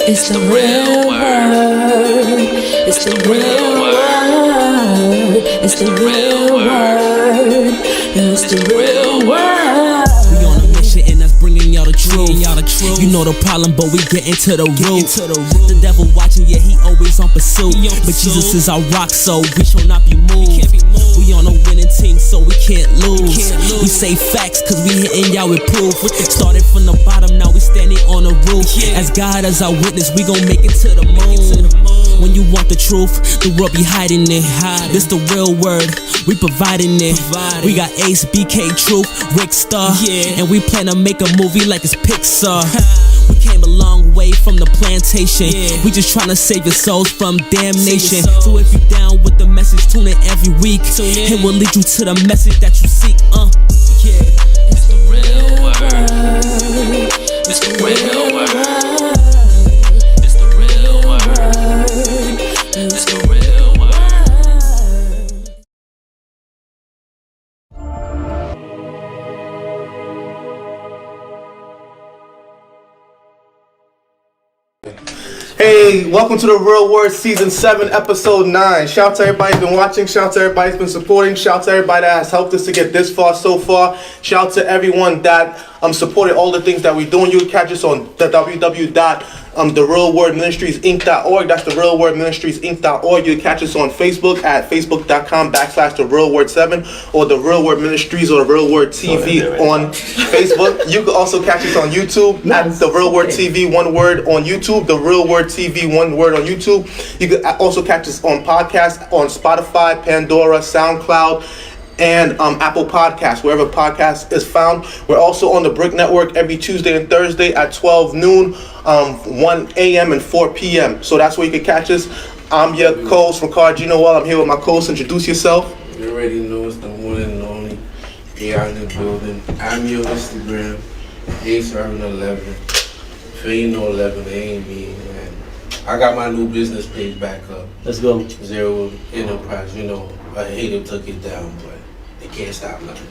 It's the real word. It's the real word. It's the real word. It's the real word. We on a mission and that's bringing y'all the truth. You know the problem, but we get into the root. The devil watching, yeah, he always on pursuit. But Jesus is our rock, so we shall not be moved. We on a winning team, so we can't lose. We say facts, cause we hitting y'all with proof. Started from the bottom, now we standing on the roof. As God as our witness, we gon' make it to the moon. When you want the truth, the world be hiding it. This the real word, we providing it. We got Ace, BK, Truth, Rick Star, and we plan to make a movie like it's Pixar. We came a long way from the plantation. We just tryna save your souls from damnation. So if you down with the message, tune in every week. It will lead you to the message that you seek. It's the real word. It's the real word. It's the real word. It's the real word. Hey, welcome to the Real Word Season 7, Episode 9. Shout out to everybody who's been watching. Shout out to everybody who's been supporting. Shout out to everybody that has helped us to get this far so far. Shout out to everyone that supported all the things that we're doing. You can catch us on the www.therealwordministriesinc.org. That's therealwordministriesinc.org. You can catch us on Facebook at facebook.com/therealword7 or The Real Word Ministries or The Real Word TV on Facebook. You can also catch us on YouTube at The Real Word TV, one word on YouTube. The Real Word TV, one word on YouTube. You can also catch us on podcasts on Spotify, Pandora, SoundCloud, and Apple Podcasts, wherever podcast is found. We're also on the BRIC Network every Tuesday and Thursday at 12 noon, 1 a.m. and 4 p.m. So that's where you can catch us. I'm your co-host, Rickard, Jean-Noel. I'm here with my co-host. Introduce yourself. You already know it's the one and only. We are in the building. I'm your Instagram, A711. If you ain't know 11, it ain't me, man. I got my new business page back up. Let's go. Zero Enterprise, you know, a hater took it down, but they can't stop nothing.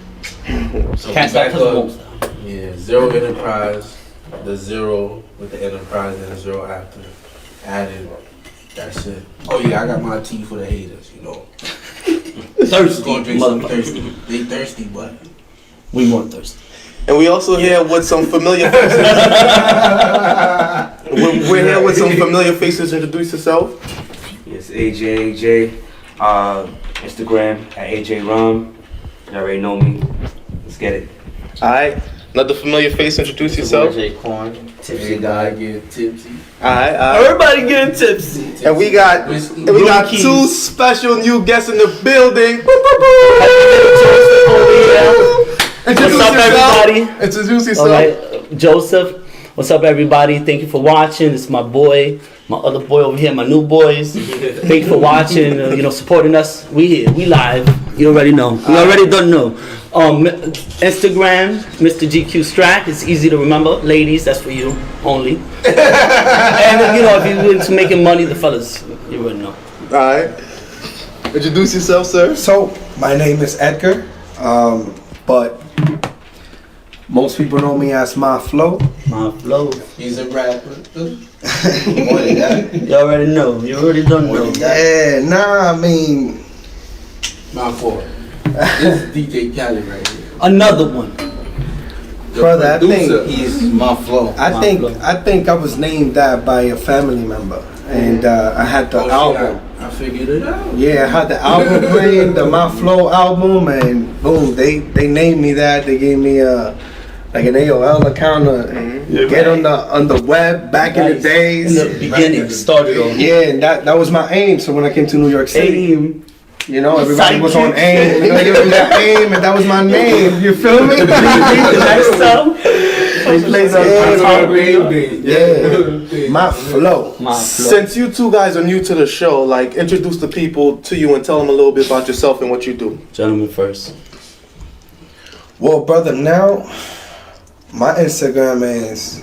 So Can't stop us. Yeah, Zero Enterprise, the zero with the enterprise and the zero after. Added. That's it. Oh yeah, I got my tea for the haters, you know. Thirsty. Gonna drink some thirsty. They thirsty, but we more thirsty. And we also here with some familiar faces. We're here with some familiar faces. Introduce yourself. Yes, AJ. Instagram at AJ Rum. You already know me. Let's get it. Alright. Another familiar face. Introduce yourself. tipsy guy get tipsy. Alright. Everybody getting tipsy. And we got two special new guests in the building. What's up, everybody? Introduce yourself. All right, Joseph. What's up, everybody? Thank you for watching. It's my boy, my other boy over here, my new boys. Thank you for watching. Supporting us. We here. We live. You already know. You already don't know. Instagram, Mr. GQ Strack. It's easy to remember. Ladies, that's for you only. And if you're into making money, the fellas, you already know. All right. Introduce yourself, sir. So, my name is Edgar, but most people know me as My Flow. My Flow. He's a rapper. You already know. You already don't know. Yeah, I mean, My fault. This is DJ Khaled right here. Another one. brother, I think he's My Flow. I think I was named that by a family member, and I had the album. I figured it out. Yeah, I had the album playing, the My Flow album, and boom, they named me that. They gave me like an AOL account to get on the web back in the days. In the beginning, started off. Yeah, and that was my aim. So when I came to New York City, everybody was on AIM. They gave me that AIM, and that was my name. You feel me? My Flow. Since you two guys are new to the show, introduce the people to you and tell them a little bit about yourself and what you do. Gentlemen first. Well, brother, now my Instagram is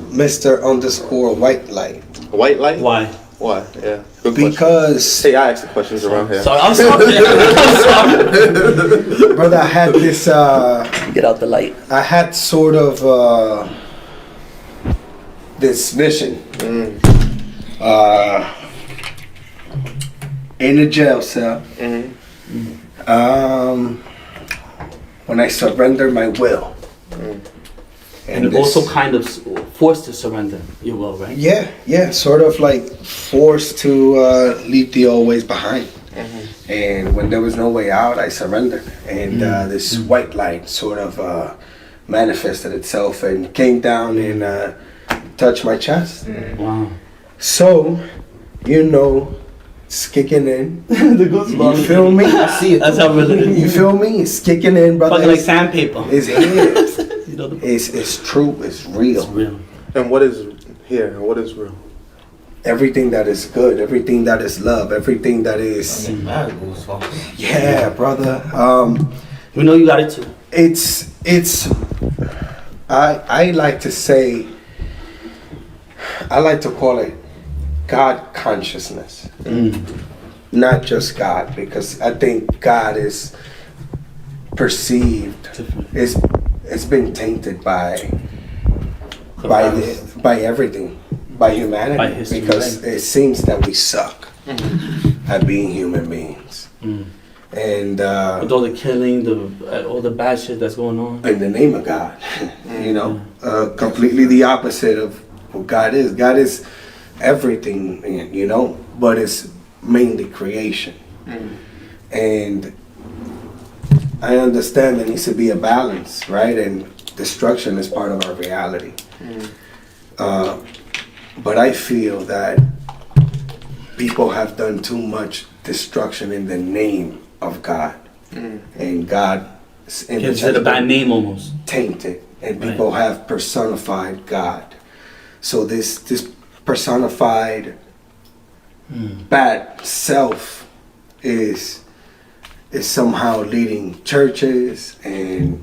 Mr_White Light. White Light? Why? Why? Yeah. Good because question. Hey, I ask the questions around here. Sorry, I'm sorry. Brother, I had this get out the light. I had sort of this vision In a jail cell. When I surrender my will. And this- also kind of forced to surrender your will, right? Yeah, sort of like forced to leave the old ways behind. And when there was no way out, I surrendered. And this white light sort of manifested itself and came down and touched my chest. Wow. So, it's kicking in. The goosebumps. You feel me? I see it. That's how really it You is. feel me? It's kicking in, brother. Fucking like sandpaper. It's here. You know, It's true. It's real. it's real. And what is here? What is real? Everything that is good, everything that is love, everything that is yeah, brother. We know you got it too. It's I like to say, I like to call it God consciousness. Not just God, because I think God is perceived, it's been tainted by everything, by humanity, By history, because right. it seems that we suck at being human beings. And With all the killing, all the bad shit that's going on. in the name of God, completely the opposite of what God is. God is everything, but it's mainly creation. And I understand there needs to be a balance, right? And destruction is part of our reality. But I feel that people have done too much destruction in the name of God. And God Gives it a bad name almost. tainted, and people have personified God. So this personified bad self is somehow leading churches and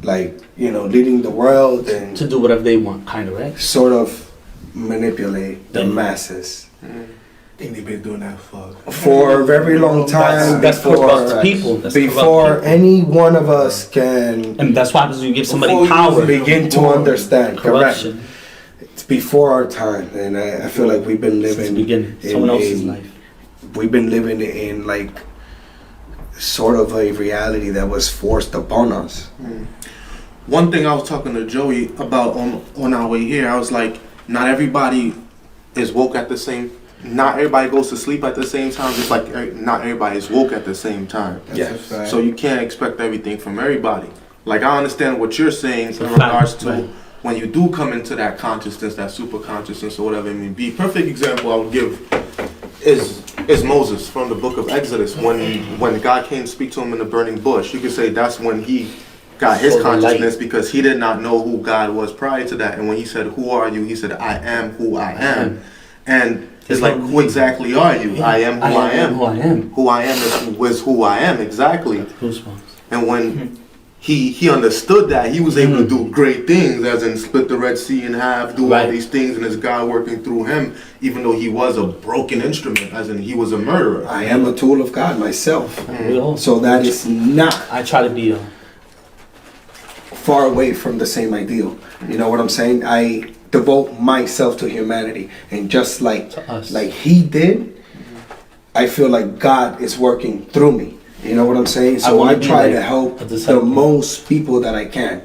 leading the world and To do whatever they want, kind of, right? sort of manipulate the masses I think they've been doing that for a very long time. That's before corrupt people. That's before corrupt people. any one of us can And that's what happens when you give somebody Before you power. begin to understand. Correct. Corruption. It's before our time, and I feel like we've been Since the living beginning. Someone else's life. We've been living in like sort of a reality that was forced upon us. One thing I was talking to Joey about on our way here, I was like, not everybody is woke at the same. Not everybody goes to sleep at the same time. Just like not everybody is woke at the same time. So you can't expect everything from everybody. Like I understand what you're saying in regards to when you do come into that consciousness, that super consciousness or whatever it may be. Perfect example I would give is Moses from the book of Exodus. When God came to speak to him in the burning bush, you could say that's when he got his consciousness, because he did not know who God was prior to that. And when he said, "Who are you?" he said, "I am who I am." And it's like, who exactly are you? I am who I am. Who I am. Who I am is who I am, exactly. Goosebumps. And when he understood that, he was able to do great things, as in split the Red Sea in half, do all these things, and it's God working through him, even though he was a broken instrument, as in he was a murderer. I am a tool of God myself. We all. So that is not I try to be far away from the same ideal. You know what I'm saying? I devote myself to humanity, and just like To us. like he did, I feel like God is working through me. You know what I'm saying? So wanna I be try like to help a the disciple. most people that I can.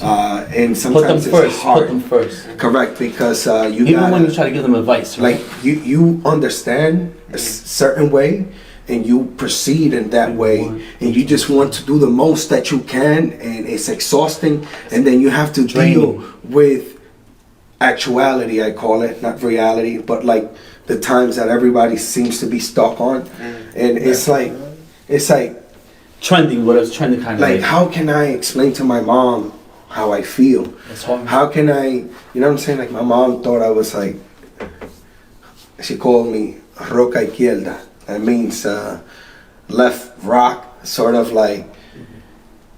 And put them sometimes it's first. hard. Put them first. Correct, because you Even gotta, when you try to give them advice, right? like you understand a certain way, and you proceed in that way, and you just want to do the most that you can, and it's exhausting, and then you have to deal with actuality, I call it, not reality, but like the times that everybody seems to be stuck on. And it's like Trending, whatever's trending kind of like way. how can I explain to my mom how I feel? That's hard. How can I, you know what I'm saying? Like my mom thought I was like, she called me roca izquierda. That means left rock, sort of like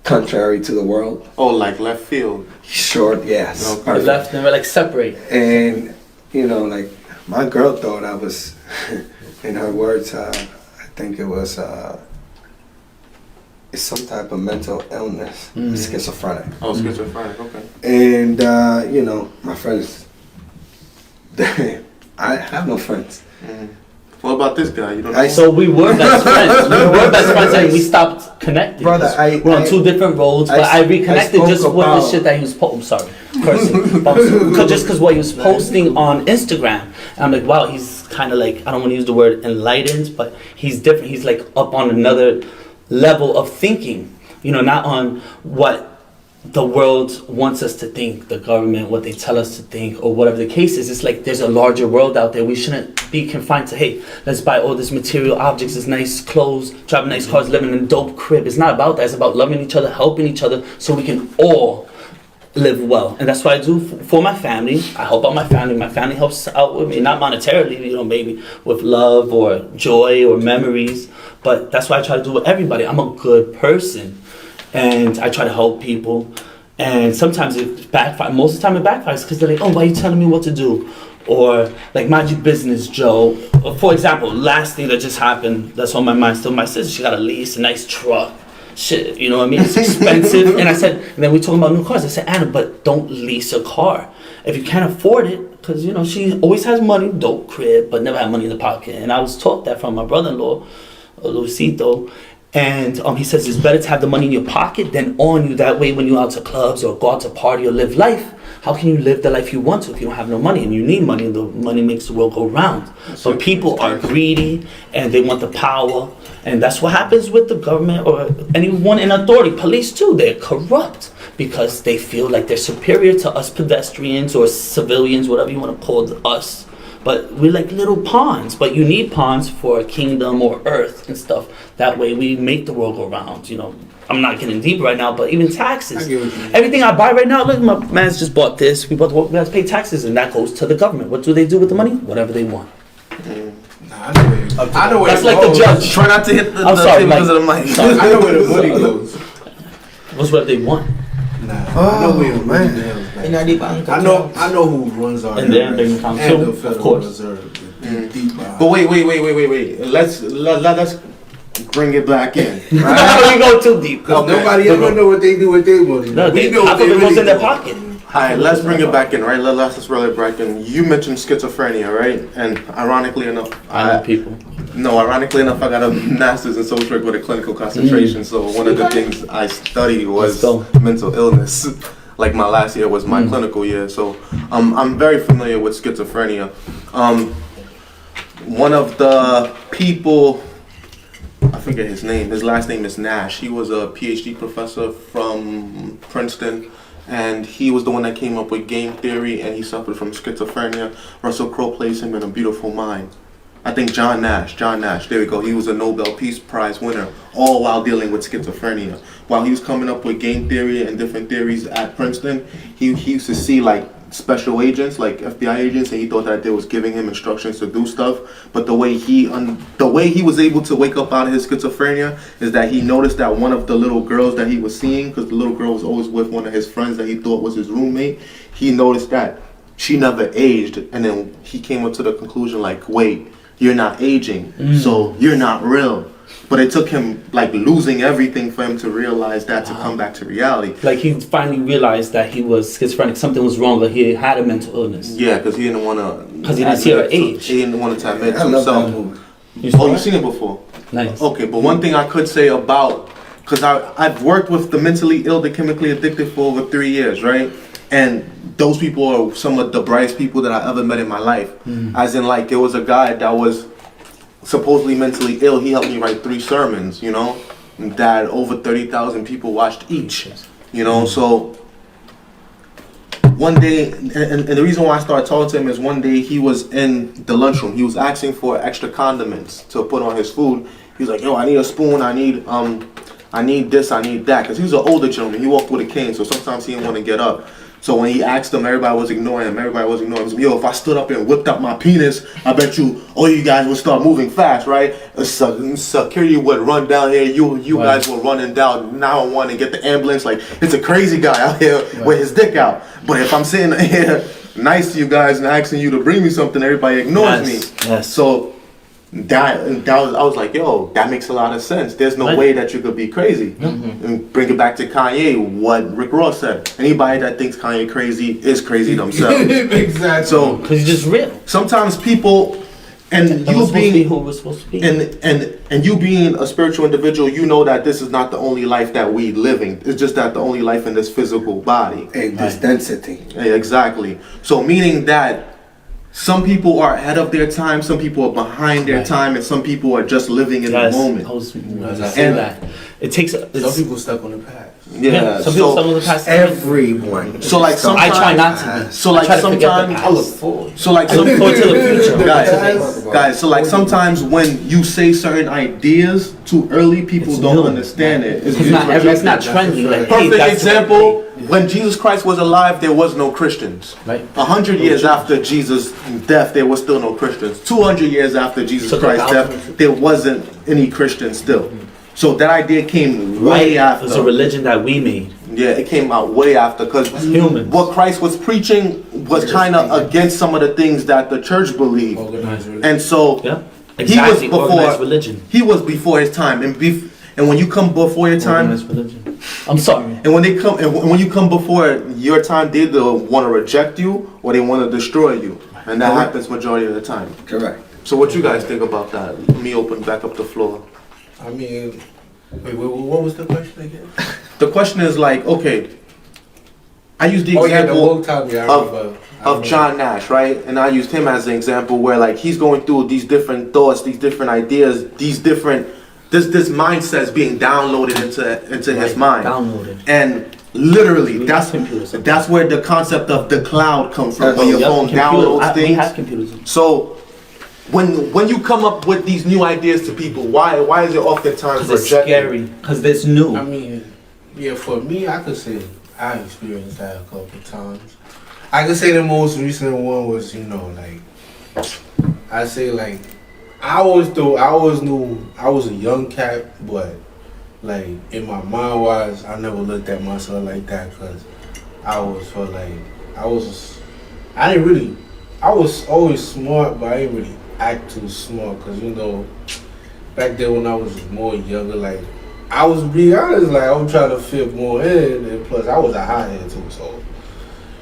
contrary to the world. Oh, like left field. Short, yes. Okay. The Perfect. left and we're like separate. And, like my girl thought I was, in her words, I think it was, it's some type of mental illness, schizophrenic. Oh, schizophrenic, okay. And, my friends, I have no friends. What about this guy? You don't know? So we were best friends. We were best friends and we stopped connecting. Brother, we're on two different roads, but I reconnected just with the shit that he was posting. I'm sorry, cursing. Just because what he was posting on Instagram. And I'm like, wow, he's kind of like, I don't want to use the word enlightened, but he's different. He's like up on another level of thinking. You know, not on what the world wants us to think, the government, what they tell us to think, or whatever the case is. It's like there's a larger world out there. We shouldn't be confined to, hey, let's buy all this material objects, this nice clothes, driving nice cars, living in a dope crib. It's not about that. It's about loving each other, helping each other, so we can all live well. And that's what I do for my family. I help out my family. My family helps out with me, not monetarily, you know, maybe with love or joy or memories, but that's what I try to do with everybody. I'm a good person. And I try to help people, and sometimes it backfires. Most of the time it backfires because they're like, oh, why are you telling me what to do? Or like, mind your business, Joe. Or for example, last thing that just happened, that's on my mind still, my sister, she got a lease, a nice truck. Shit, you know what I mean? It's expensive. And I said, and then we talking about new cars. I said, Anna, but don't lease a car. If you can't afford it, because, you know, she always has money, dope crib, but never had money in the pocket. And I was taught that from my brother-in-law, Lucito. And he says it's better to have the money in your pocket than on you. That way when you're out to clubs or go out to party or live life, how can you live the life you want to if you don't have no money? And you need money, and the money makes the world go round. But people are greedy and they want the power. And that's what happens with the government or anyone in authority. Police too, they're corrupt because they feel like they're superior to us pedestrians or civilians, whatever you want to call us. But we're like little pawns, but you need pawns for a kingdom or earth and stuff. That way we make the world go round, you know. I'm not getting deep right now, but even taxes. Everything I buy right now, look, my man's just bought this. We have to pay taxes, and that goes to the government. What do they do with the money? Whatever they want. I know where that's like the judge. Try not to hit the sorry, because of the mic. I know where the money goes. What's what they want? I know where the money goes. I know who runs our and then bank account too, the Federal of course. Reserve. But wait. Let's bring it back in. Right? We go too deep. Nobody ever know what they do with their money. No, We know half what of they it goes really in their do. pocket. Alright, let's bring it back in, right? Let's roll it back in. You mentioned schizophrenia, right? And ironically enough, I know people. No, ironically enough, I got a master's in social work with a clinical concentration. So one of the things I studied was mental illness. Like my last year was my clinical year, so I'm very familiar with schizophrenia. One of the people, I forget his name. His last name is Nash. He was a PhD professor from Princeton, and he was the one that came up with game theory, and he suffered from schizophrenia. Russell Crowe plays him in A Beautiful Mind. I think John Nash, there we go. He was a Nobel Peace Prize winner, all while dealing with schizophrenia. While he was coming up with game theory and different theories at Princeton, he used to see like special agents, like FBI agents, and he thought that they was giving him instructions to do stuff. But the way he was able to wake up out of his schizophrenia is that he noticed that one of the little girls that he was seeing, because the little girl was always with one of his friends that he thought was his roommate, he noticed that she never aged, and then he came up to the conclusion like, wait, you're not aging, so you're not real. But it took him like losing everything for him to realize that, to come back to reality. Like he finally realized that he was schizophrenic, something was wrong, but he had a mental illness. Yeah, because he didn't want to. Because he didn't see her age. He didn't want to admit to himself. You've seen it before? Nice. Okay, but one thing I could say about, because I've worked with the mentally ill, the chemically addicted for over 3 years, right? And those people are some of the brightest people that I ever met in my life. As in, like, there was a guy that was supposedly mentally ill. He helped me write 3 sermons, you know, that over 30,000 people watched each, you know. So one day, and the reason why I started talking to him is one day he was in the lunchroom. He was asking for extra condiments to put on his food. He was like, yo, I need a spoon, I need this, I need that. Because he was an older gentleman. He walked with a cane, so sometimes he didn't want to get up. So when he asked them, everybody was ignoring him. He was like, yo, if I stood up and whipped out my penis, I bet you all you guys would start moving fast, right? Security would run down here. You guys were running down 911 and get the ambulance. Like, it's a crazy guy out here with his dick out. But if I'm sitting here nice to you guys and asking you to bring me something, everybody ignores me. Yes. So I was like, yo, that makes a lot of sense. There's no way that you could be crazy. And bring it back to Kanye, what Rick Ross said. Anybody that thinks Kanye crazy is crazy themselves. Exactly. So, Because he's just real. sometimes people, and That was you supposed to be being, who we're supposed to be. and you being a spiritual individual, you know that this is not the only life that we living. It's just that the only life in this physical body. And this density. Yeah, exactly. So meaning that some people are ahead of their time, some people are behind their time, and some people are just living in the moment. I was gonna say And- that. It takes. Some people stuck on the past. Yeah. Some people so, stuck on the past. Everyone. so like I sometimes try not to be. So like I try to forget the sometimes past. I look forward. So like I look forward to the future. guys, so like sometimes when you say certain ideas too early, people It's don't new. understand it. It's not trendy. Like, hey, Perfect that's example, when Jesus Christ was alive, there was no Christians. Right. 100 years after Jesus' death, there was still no Christians. 200 years after Jesus Took Christ's 1,000. death, there wasn't any Christians still. So that idea came way Right. It was a after. religion that we made. Yeah, it came out way after because humans. what Christ was preaching was kind of against some of the things that the church believed. Organized religion. And so Yeah. he Exactly. was Organized before religion. he was before his time, and when you come before your time, Organized religion. I'm sorry. and when they come, and when you come before your time, they either want to reject you or they want to destroy you, and that happens majority of the time. Correct. So what you guys think about that? Let me open back up the floor. I mean, wait, what was the question again? The question is like, okay, I use the Oh yeah, the example whole time, yeah, I remember. of John Nash, right? And I used him as an example where like he's going through these different thoughts, these different ideas, these different this mindset's being downloaded into his mind. Downloaded. And literally We that's have computers. that's where the concept of the cloud comes from, where your Yep, phone computer. downloads We things. have computers. So when you come up with these new ideas to people, why is it oftentimes Because it's rejected? scary. Because it's new. I mean, yeah, for me, I could say I experienced that a couple of times. I could say the most recent one was, like, I say like, I always knew I was a young cat, but like in my mind wise, I never looked at myself like that because I always felt like I was always smart, but I didn't really act too smart because back then when I was more younger, like I was being honest, like I was trying to fit more in, and plus I was a hothead too, so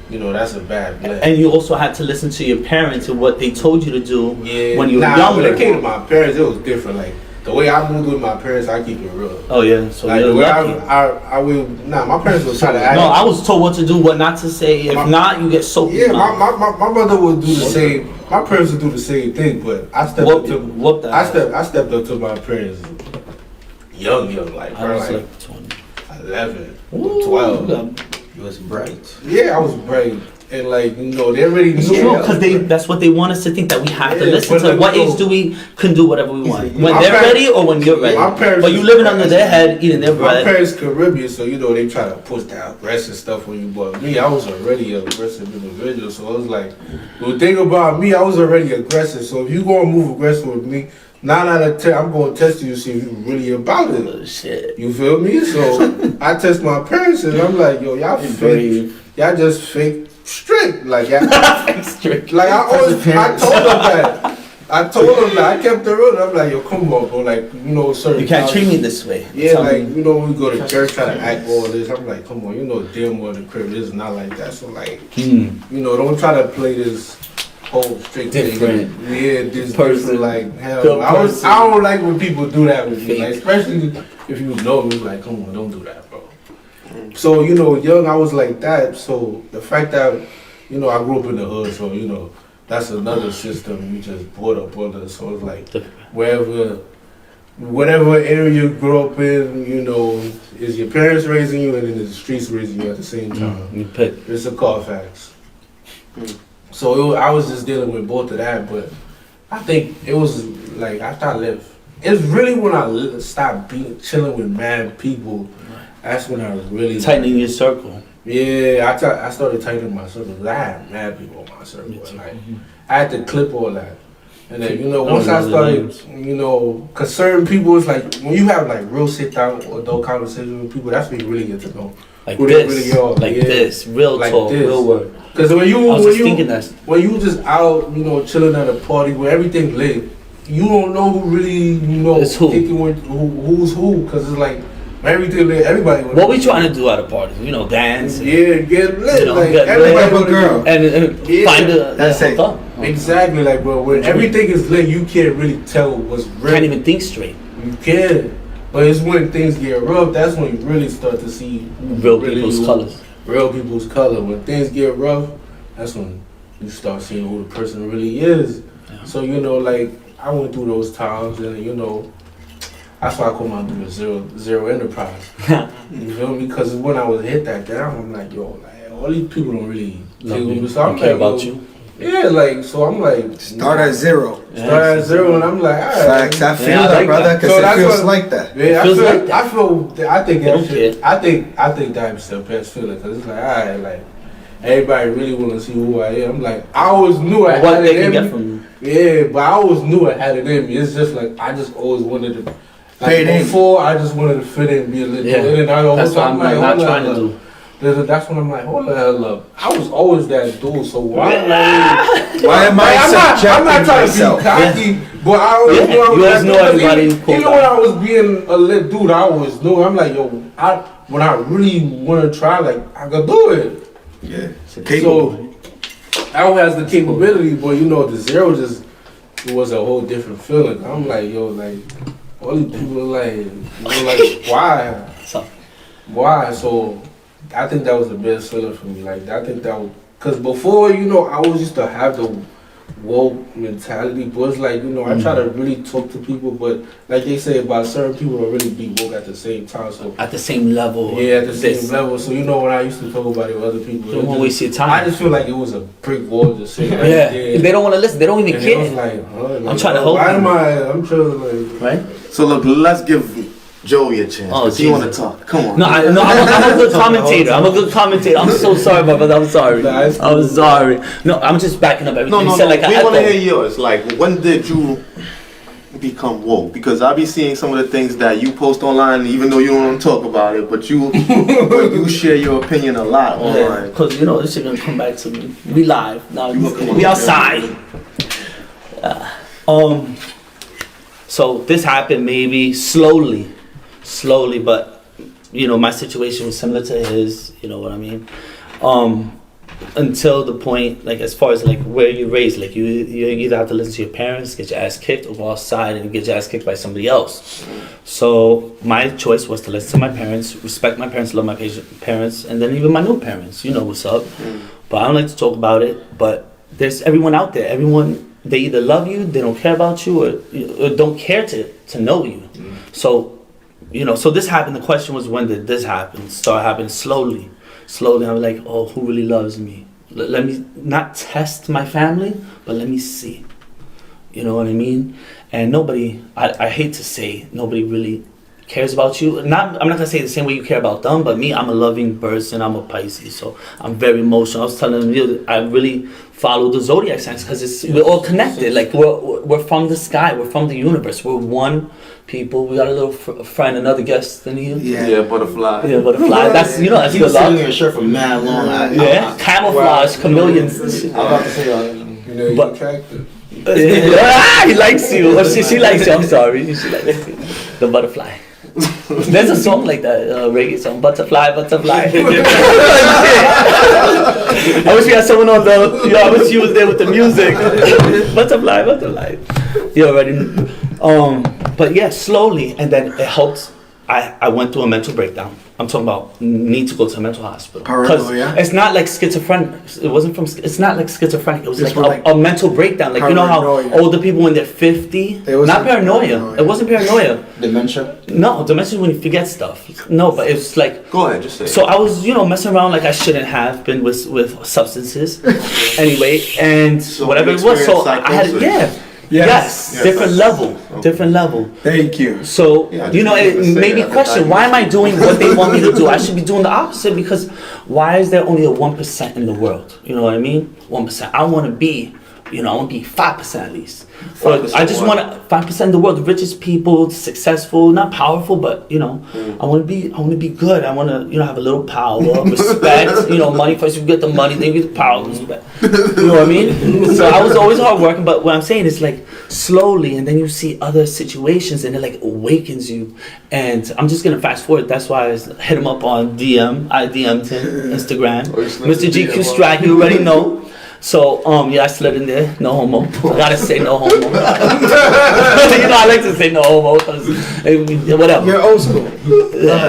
that's a bad blend. And you also had to listen to your parents and what they told you to do when you were When younger. it came to my parents, it was different. Like the way I moved with my parents, I keep it real. Oh yeah, so Like you're the way lucky. my parents would try to act. No, I was told what to do, what not to say. If not, you get soaked. Yeah, my mother would do the same. My parents would do the same thing, but I stepped up to I stepped up to my parents young, like I was probably like 20. 11, Ooh, 12. You was bright. Yeah, I was brave, and like they already It's knew. true, because that's what they want us to think, that we have to Yeah, listen but to. like, What age do we can do whatever we want? When My they're parents- ready or when you're ready? My parents But you was- living under their head, eating their My bread. parents Caribbean, so they try to push that aggressive stuff on you. But me, I was already an aggressive individual, so it was like, the thing about me, I was already aggressive. So if you gonna move aggressive with me, 9 out of 10, I'm gonna test you to see if you really about it. Oh, shit. You feel me? So I test my parents, and I'm like, yo, y'all fake, y'all just fake strict, like y'all. Strict. Like I told them that. I kept it real. I'm like, yo, come on, bro. Like, certain. You can't times- treat me this way. Yeah, Tell like, me. when we go to church, try to act all this. I'm like, come on, damn well the crib this is not like that. So like, don't try to play this whole strict Different. thing. Yeah, this Person. different, like, hell. Good No. person. I don't like when people do that with me, Fake. like, especially if you know me. Like, come on, don't do that, bro. So young, I was like that. So the fact that I grew up in the hood, so that's another system you just brought up on us. So it's like whatever area you grew up in, is your parents raising you and then the streets raising you at the same time. You pick. It's a Carfax. So I was just dealing with both of that, but I think it was like after I left. It's really when I stopped chilling with mad people. That's when I really Tightening your circle. Yeah, I started tightening my circle. I had mad people in my circle. And like, I had to clip all that. And then, once I started, cause certain people, it's like, when you have like real sit down adult conversations with people, that's when you really get to know Like who this. they really are. Like Yeah. this. Real Like talk. this. Real word. Cause when I was just thinking that. when you just out, chilling at a party where everything lit, you don't know who really It's who. kicking with who's who, because it's like everything everybody. What we trying to do at a party? Dance. Yeah, get lit. You know, like get everybody lit. wanna Girl. And Yeah, find a that's it. hook up. Exactly, like bro, when everything is lit, you can't really tell what's real. Can't even think straight. You can, but it's when things get rough. That's when you really start to see Real people's colors. Real people's color. When things get rough, that's when you start seeing who the person really is. Yeah. So like I went through those times, and that's why I call my business zero enterprise. You feel me? Because when I was hit that down, I'm like, yo, like all these people don't really so I'm care like, about you. Yeah, like so I'm like Start at zero. Start at zero, and I'm like, all right. Facts. I feel Yeah, I that, like brother, that. because So it that's feels what- like that. Yeah, Feels like that. I think They that don't shit. I think that's the best feeling, because it's like, all right, like everybody really want to see who I am. Like I always knew I What had they it can in get me. from you. Yeah, but I always knew I had it in me. It's just like I just always wanted to. Like Fit in. before, I just wanted to fit in, be a little. Yeah. And I That's what I'm like, not hold trying on, to look. do. That's when I'm like, hold the hell up. I was always that dude, so why? Why am I I'm not subjecting trying myself? to be cocky, but I always Yeah, knew I was you always that know dude, 'cause everybody Even, pulled even when I was being a lit dude, I always knew. I'm like, yo, when I really want to try, like, I could do it. Yeah. So, I has the capability, but the zero just, it was a whole different feeling. I'm like, yo, like, all these people like why? So, Why? So I think that was the best feeling for me. Like I think that was, cause before I always used to have the woke mentality, but it's like I try to really talk to people, but like they say about certain people don't really be woke at the same time. So at the same level. yeah, at the this- same level. So when I used to talk about it with other people, Don't it wanna waste your time. I just feel like it was a brick wall to say. Like, Yeah, they don't want to listen. They don't even and it was care. like, I'm trying to hold why them. I'm trying to like. Right? So look, let's give Joey a chance. Oh, 'cause you want to Jesus. talk? Come on. No, I'm a good commentator. I'm a good commentator. I'm so sorry, my brother. I'm sorry. Nah, it's I'm sorry. No, I'm just backing up everything No, you no, said. no. Like We I want to echo. hear yours. Like, when did you become woke? Because I be seeing some of the things that you post online, even though you don't want to talk about it, but you share your opinion a lot online. Because this shit gonna come back to me. We live now. come We on. outside. So this happened maybe slowly, but my situation was similar to his. You know what I mean? Until the point, like as far as like where you raised, like you either have to listen to your parents, get your ass kicked, or go outside and get your ass kicked by somebody else. So my choice was to listen to my parents, respect my parents, love my parents, and then even my new parents. You know what's up. But I don't like to talk about it. But there's everyone out there. Everyone, they either love you, they don't care about you, or don't care to know you. So so this happened. The question was, when did this happen? Start happening slowly. I'm like, oh, who really loves me? Let me not test my family, but let me see. You know what I mean? And nobody, I hate to say, nobody really cares about you. I'm not gonna say the same way you care about them, but me, I'm a loving person. I'm a Pisces, so I'm very emotional. I was telling you, I really follow the zodiac signs because we're all connected. Like we're from the sky, we're from the universe. We're one people. We got a little friend, another guest than you. Yeah, butterfly. Yeah, butterfly. That's that's He good was sitting luck. in a shirt for mad long. Yeah, camouflage, chameleons. I was about to say, You're But- attractive. He likes you. Or she likes you. I'm sorry. She likes you. The butterfly. There's a song like that, reggae song, Butterfly, Butterfly. I wish we had someone on the, I wish you was there with the music. Butterfly, Butterfly. You already, but yeah, slowly, and then it helped. I went through a mental breakdown. I'm talking about need to go to a mental hospital. Paranoia? It's not like schizophrenic. It wasn't from. It's not like schizophrenic. It was It's like more a mental breakdown. Like you know how paranoia. older people when they're 50. It wasn't Not paranoia. paranoia. It wasn't paranoia. dementia. No, dementia is when you forget stuff. No, but it's like. Go ahead, just say it. So I was, messing around like I shouldn't have been with substances. Anyway, and So whatever you it was. So experienced I had, psychosis? yes, Yes, different that's- level, okay. different level. Thank you. So, Yeah, I it just wanted to say made me that. question, why am I doing what they want me to do? I should be doing the opposite, because why is there only a 1% in the world? You know what I mean? 1%. I want to be, I want to be 5% at least. Or 5% I just what? want 5% of the world, the richest people, successful, not powerful, but, I want to be good. I want to, have a little power, respect, money. First you get the money, then you get the power, respect. You know what I mean? So I was always hardworking, but what I'm saying is like, slowly, and then you see other situations, and it like awakens you. And I'm just gonna fast forward. That's why I hit him up on DM. I DM'd him Instagram, Mr. GQ Strike. You already know. So yeah, I slid in there. No homo. I gotta say no homo. You know, I like to say no homo because whatever. You're old school.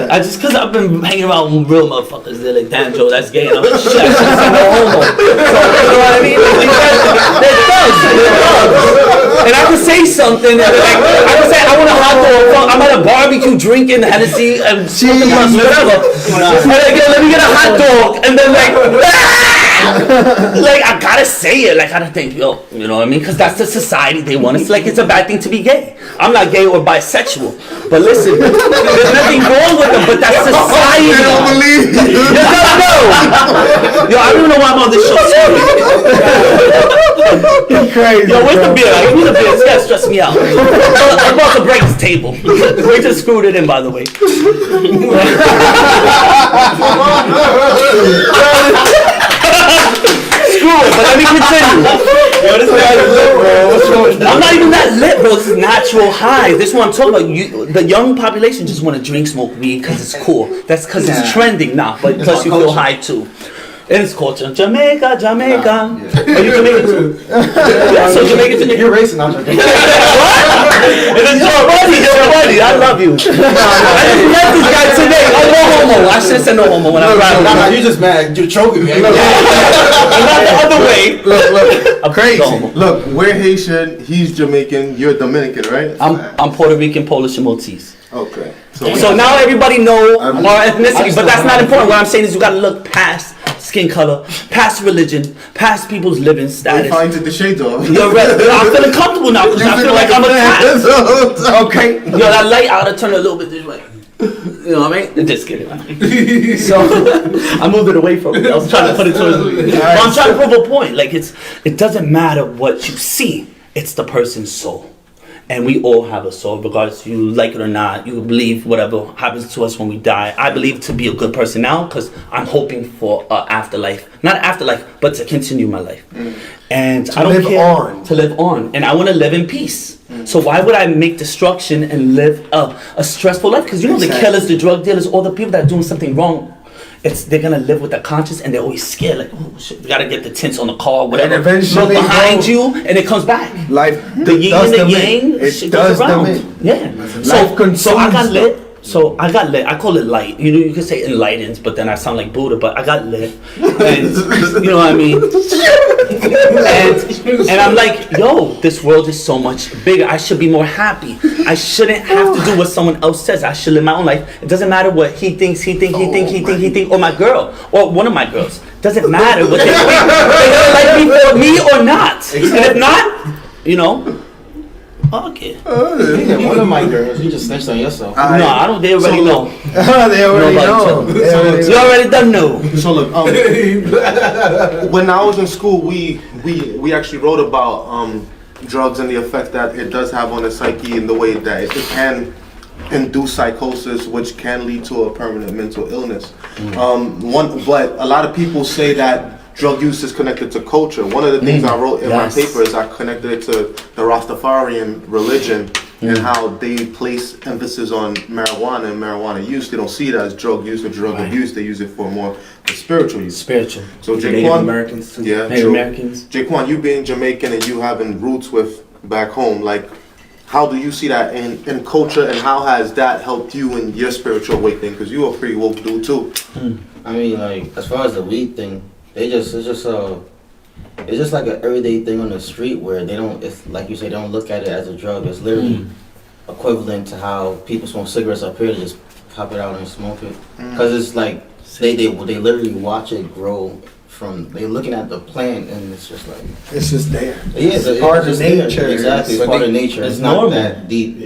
I just cause I've been hanging around with real motherfuckers. They're like, damn Joe, that's gay. And I'm like, shit, I should say no homo. So, you know what I mean? They're thugs. And I could say something. And like, I could say I want a hot dog. I'm at a barbecue drinking Hennessy and smoking blunts, whatever. And like, yo, let me get a hot dog. And then like, like I gotta say it. Like I gotta think, yo, you know what I mean? Because that's the society they want. It's like it's a bad thing to be gay. I'm not gay or bisexual, but listen, there's nothing wrong with them. But that's society. I don't believe you. You don't know. Yo, I don't even know why I'm on this show. You're crazy. Yo, where's the beer? Give me the beer. This guy's stressing me out. I'm about to break this table. We just screwed it in, by the way. Screw it, but let me continue. Yo, this guy is lit, bro. I'm not even that lit, bro. This is natural high. This is what I'm talking about. The young population just want to drink, smoke weed because it's cool. That's because it's trending now. But plus you feel high too. And it's culture. Jamaica. Are you Jamaican too? Yeah, so Jamaican too. You're racing, not Jamaican. What? It is your buddy. I love you. I just met this guy today. I'm no homo. I should have said no homo when I was Nah, you just mad. You're choking me. not the other way. Look, I'm crazy. no homo. Look, we're Haitian, he's Jamaican, you're Dominican, right? I'm Puerto Rican, Polish, and Maltese. Okay. So now everybody know our ethnicity, but that's not important. What I'm saying is you gotta look past skin color, past religion, past people's living status. Fine to the shade off. You're right. I'm feeling comfortable now because I feel like I'm attached. Okay. Yo, that light oughta turn a little bit this way. You know what I mean? Just kidding. So I moved it away from it. I was trying to put it towards me. But I'm trying to prove a point. Like it doesn't matter what you see. It's the person's soul. And we all have a soul, regardless if you like it or not. You believe whatever happens to us when we die. I believe to be a good person now because I'm hoping for an afterlife. Not afterlife, but to continue my life. And I don't care. To live on. And I want to live in peace. So why would I make destruction and live a stressful life? Because you know the killers, the drug dealers, all the people that are doing something wrong. They're gonna live with that conscience, and they're always scared. Like, oh shit, we gotta get the tints on the car, whatever. And eventually, look behind you, and it comes back. Life, the yin and the yang, shit goes around. Yeah. So I got lit. I call it light. You know, you could say enlightens, but then I sound like Buddha. But I got lit, and you know what I mean. And I'm like, yo, this world is so much bigger. I should be more happy. I shouldn't have to do what someone else says. I should live my own life. It doesn't matter what he thinks, or my girl, or one of my girls. Doesn't matter what they think. They're like me or not. And if not, you know. Okay. Yeah, one of my girls, you just snitched on yourself. No, I don't. They already know. They already know. You already done know. So look, when I was in school, we actually wrote about drugs and the effect that it does have on the psyche in the way that it can induce psychosis, which can lead to a permanent mental illness. But a lot of people say that drug use is connected to culture. One of the things I wrote in my paper is I connected it to the Rastafarian religion and how they place emphasis on marijuana and marijuana use. They don't see it as drug use or drug abuse. They use it for more spiritual use. Spiritual. So Native Americans too. Yeah, Native Americans. Jaquan, you being Jamaican and you having roots with back home, like, how do you see that in culture, and how has that helped you in your spiritual awakening? Because you are a pretty woke dude too. I mean, like, as far as the weed thing, it's just like an everyday thing on the street where they don't, it's like you say, they don't look at it as a drug. It's literally equivalent to how people smoke cigarettes up here, just pop it out and smoke it. Because it's like they literally watch it grow from, they're looking at the plant and it's just like, it's just there. Yeah, it's part of nature. Exactly, it's part of nature. It's not normal. that deep.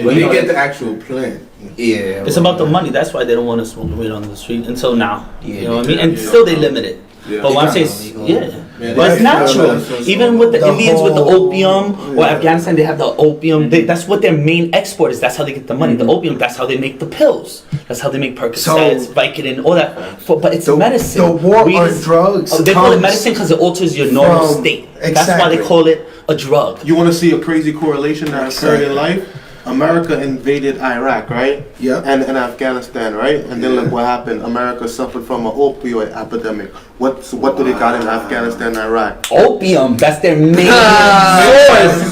When you get the actual plant. Yeah. It's about the money. That's why they don't want to smoke weed on the street until now. Yeah, You know what I mean? And still they limit it. Yeah. But what I'm saying is, Legal. Man, But it's that's natural. true. Even with the Indians with the whole- opium, or Afghanistan, they have the opium. That's what their main export is. That's how they get the money. The opium. That's how they make the pills. That's how they make Percocets, Vicodin, all that. But it's medicine. The war Weed on is- drugs. They call it comes medicine because it alters your normal from- state. That's why they Exactly. call it a drug. You want to see a crazy correlation that occurred in Exactly. life? America invaded Iraq, right? Yep. And Afghanistan, right? And then look what happened. America suffered from an opioid epidemic. What do they got in Afghanistan and Iraq? Opium. That's their main source.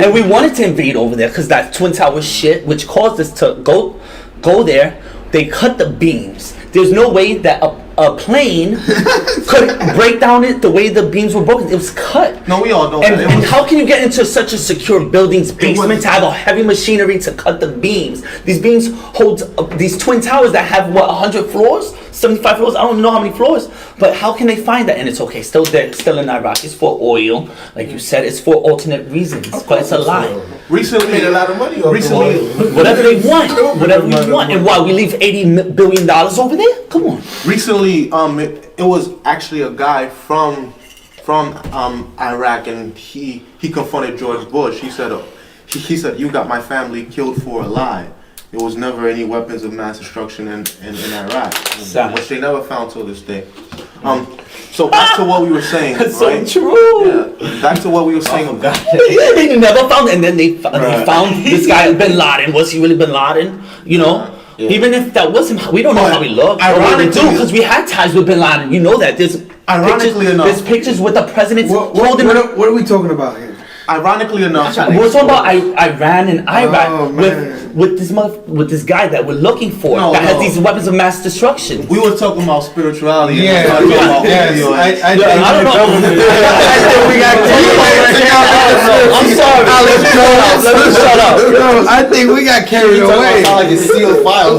And we wanted to invade over there because that Twin Towers shit, which caused us to go there. They cut the beams. There's no way that a plane could break down it the way the beams were broken. It was cut. No, we all know And, that. It and was- how can you get into such a secure building's basement to have a heavy machinery to cut the beams? These beams hold these twin towers that have 100 floors, 75 floors. I don't know how many floors, but how can they find that? And it's okay, still there, still in Iraq. It's for oil, like you said. It's for alternate reasons, but it's a lie. Recently, made a lot of money off Recently, Whatever they want, whatever we want, and why we leave $80 billion over there? Come on. recently, it was actually a guy from Iraq, and he confronted George Bush. He said, he said, "You got my family killed for a lie. There was never any weapons of mass destruction in Iraq, Sad. which they never found till this day." So back to what we were saying, That's right? so true. Yeah, back to what we were saying. Yeah, they never found it. And then they found this guy, Bin Laden. Was he really Bin Laden? You know? Even if that wasn't, we don't know how he looked. Ironically- because we had ties with Bin Laden. You know that. Ironically enough- there's pictures with the presidents holding. What are we talking about here? Ironically enough, We're talking about Iran and Iraq Oh, man. with this guy that we're looking for No, that has no. these weapons of mass destruction. we were talking about spirituality. and Yeah, we were talking about yes. opioids. I I don't know. I think we got I'm sorry. Let me shut up. Yo, I think we got carried away. like a sealed file.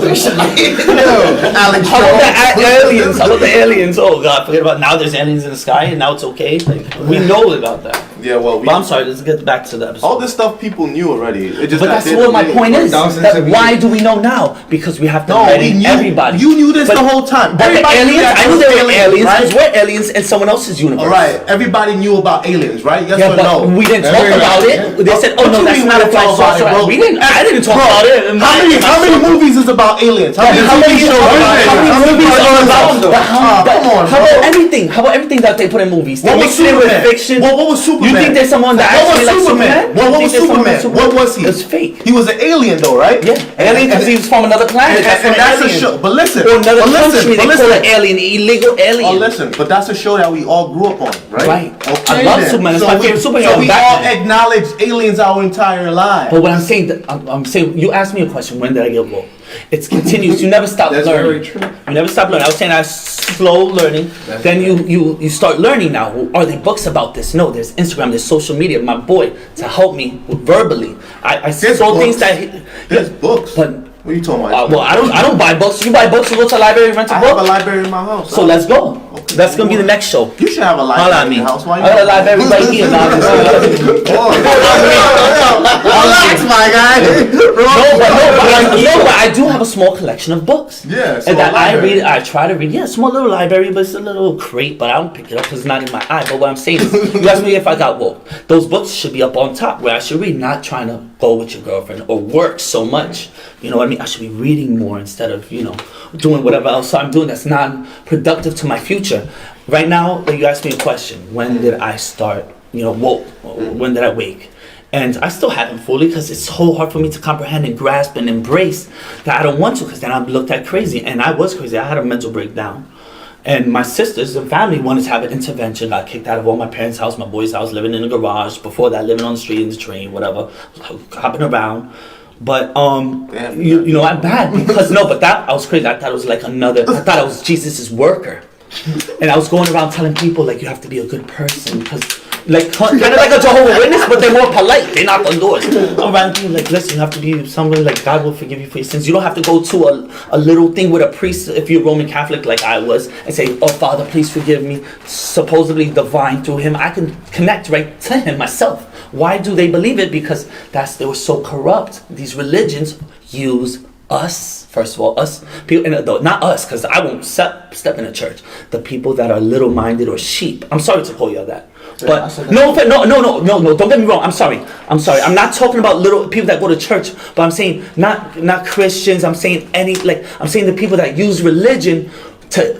Alex How about the aliens? How about the aliens? Oh God, forget about now. There's aliens in the sky, and now it's okay. Like, we know about that. Yeah, well, But I'm sorry. Let's get back to the episode. all this stuff people knew already. It just But got that's what my delayed. point is. thousands That of why years. do we know now? Because we have to No, let we in knew. everybody. You knew this But- the whole time. But the Everybody knew aliens, that I knew there they was were aliens right? because we're aliens in someone else's universe. All right, everybody knew about aliens, right? Yes Yeah, or but no? we didn't talk about it. They said, "Oh What no, you that's mean not we a didn't flight talk about it, saucer." bro? We didn't. I didn't talk Bro, about it. How many movies is about aliens? How many movies shows are about? But come on, how bro. about anything? How about everything that they put in movies? They What was mix it in with Superman? fiction. What was Superman? You think there's someone that What was actually like Superman? Superman? What You was think there's someone Superman? like What was he? It's fake. He was an alien, though, right? Yeah, alien because he was from another planet. And that's a show. But listen, Or another but listen, country. but They call listen. it alien, illegal alien. Oh, listen, but that's a show that we all grew up on, right? Right. Okay, I love then. Superman. It's my favorite superhero So we back all then. acknowledge aliens our entire lives. But what I'm saying, I'm saying, you asked me a question. When did I get woke? It's continuous. You never stop That's learning. very true. You never stop learning. I was saying I slow learning. Then you start learning now. Are there books about this? No. There's Instagram. There's social media. My boy to help me verbally. I There's saw things books. that. There's books. But What are you talking about? well, I don't buy books. You buy books. You go to the library, rent a I have a book. library in my house. So let's go. Okay. That's gonna be the next show. You should have a Holla at library me. in your house. Why I got a not? library right here. Relax, my guy. No, but I do have a small collection of books. Yeah, so and that a I library. read. I try to read. Yeah, small little library, but it's a little crate. But I don't pick it up because it's not in my eye. But what I'm saying is, you ask me if I got woke. Those books should be up on top where I should read, not trying to go with your girlfriend or work so much. You know what I mean? I should be reading more instead of doing whatever else I'm doing that's non-productive to my future. Right now, you asked me a question. When did I start? Woke. When did I wake? And I still haven't fully because it's so hard for me to comprehend and grasp and embrace that I don't want to because then I'm looked at crazy. And I was crazy. I had a mental breakdown. And my sisters and family wanted to have an intervention. Got kicked out of all my parents' house, my boys' house, living in the garage. Before that, living on the street, in the train, whatever, hopping around. But I'm bad because but that I was crazy. I thought it was like I thought I was Jesus's worker. And I was going around telling people like you have to be a good person because kind of like a Jehovah's Witness, but they're more polite. They knock on doors. I'm around people like, listen, you have to be somebody like God will forgive you for your sins. You don't have to go to a little thing with a priest if you're Roman Catholic like I was and say, oh Father, please forgive me. Supposedly divine through him. I can connect right to him myself. Why do they believe it? Because they were so corrupt. These religions use us, first of all, us people, and not us, because I won't step in a church. The people that are little-minded or sheep. I'm sorry to call you that. But no, don't get me wrong. I'm sorry. I'm not talking about little people that go to church, but I'm saying not Christians. I'm saying I'm saying the people that use religion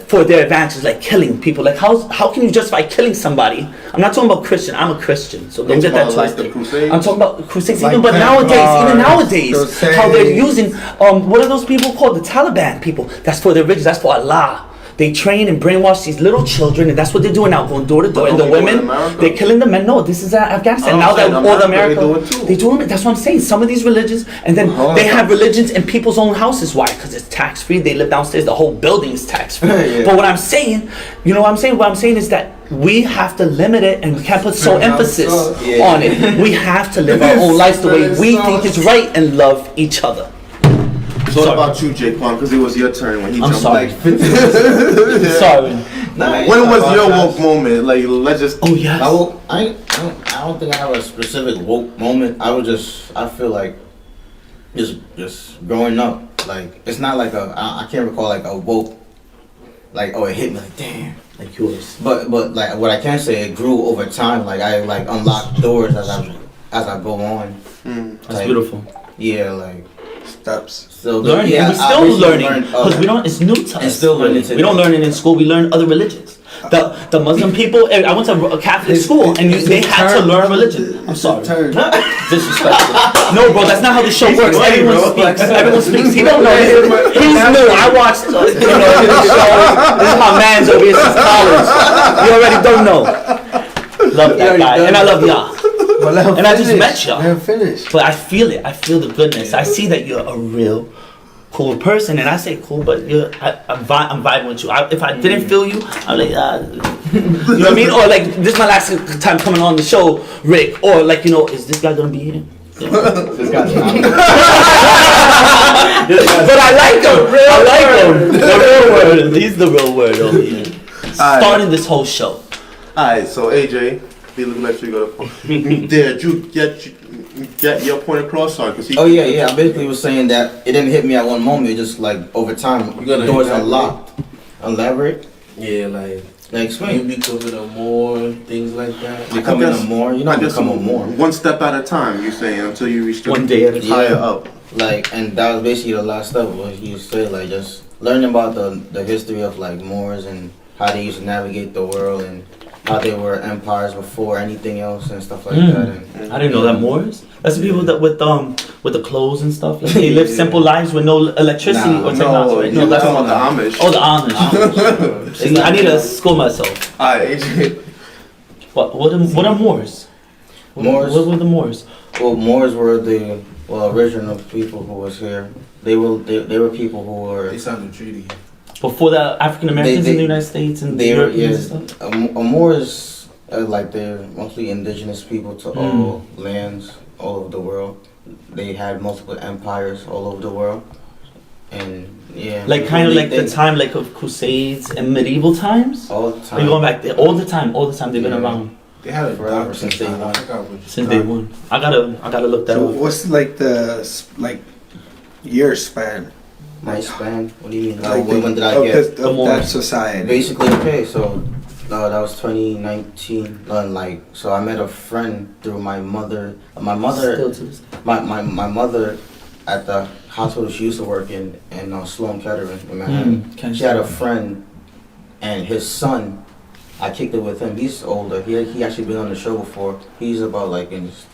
for their advantage, like killing people. Like how can you justify killing somebody? I'm not talking about Christian. I'm a Christian, so don't get that twisted. I'm talking about crusades. Even nowadays, how they're using what are those people called? The Taliban people. That's for their religion. That's for Allah. They train and brainwash these little children, and that's what they're doing now, going door to door. And the women, they're killing the men. No, this is Afghanistan. Now that all America, they do it. That's what I'm saying. Some of these religions, and then they have religions in people's own houses. Why? Because it's tax free. They live downstairs. The whole building is tax free. Yeah. But what I'm saying, you know what I'm saying? What I'm saying is that we have to limit it, and we can't put emphasis on it. We have to live our own lives the way we think is right and love each other. So what about you, Jaquan? Because it was your turn when he jumped sorry. like 50. Sorry. When was your woke moment? Like, let's just. Oh yes. I don't think I have a specific woke moment. I feel like just growing up. Like it's not like I can't recall like a woke. Like it hit me like damn. Like yours. But like what I can say, it grew over time. Like I like unlocked doors as I go on. That's beautiful. Yeah, like. Steps. So learning. Yeah, we're still learning because we don't. It's new to us. Still learning. We don't learn it in school. We learn other religions. The Muslim people. I went to a Catholic school, and they had to learn religion. I'm sorry. Disrespectful. No, bro, that's not how the show works. Everyone speaks. He don't know. He's new. I watched. His show. This is my man's over here since college. You already don't know. Love that guy, and I love y'all. And I just met y'all. But I feel it. I feel the goodness. I see that you're a real cool person, and I say cool, but I'm vibing with you. If I didn't feel you, I'm like, you know what I mean? Or like, this is my last time coming on the show, Rick. Or like, is this guy gonna be here? Yeah. This guy's not. But I like him. The real word. He's the real word over here. Starting this whole show. Alright, so AJ. Did you get your point across? Sorry, yeah. I basically was saying that it didn't hit me at one moment. It just like over time, doors unlocked. Elaborate? Yeah, like explain. You becoming a more things like that. Becoming a more. You're not becoming a more. One step at a time. You say until you reach one day at a time. Higher up. Like, and that was basically the last step. What you say, like just learning about the history of like Moors and how they used to navigate the world and how they were empires before anything else and stuff like that. And, I didn't know that Moors. That's the people that with the clothes and stuff. Like they live simple lives with no electricity or technology. No, that's about the Amish. Oh, the Amish. I need to school myself. Alright, AJ. What are Moors? Moors. What were the Moors? Well, Moors were the original people who was here. They were people who were. They signed the treaty. Before the African Americans in the United States and the Europeans and stuff? Moors, like they're mostly indigenous people to all lands all over the world. They had multiple empires all over the world. And yeah. Like kind of like the time like of Crusades and medieval times? All the time. Are you going back there? All the time they've been around. They had it forever since day one. Since day one. I gotta look that up. What's like the year span? My span? What do you mean? Like when did I get of that society? Basically, okay, so that was 2019. So I met a friend through my mother. My mother at the hospital she used to work in Sloan Kettering in Manhattan. She had a friend, and his son. I kicked it with him. He's older. He actually been on the show before. He's about he's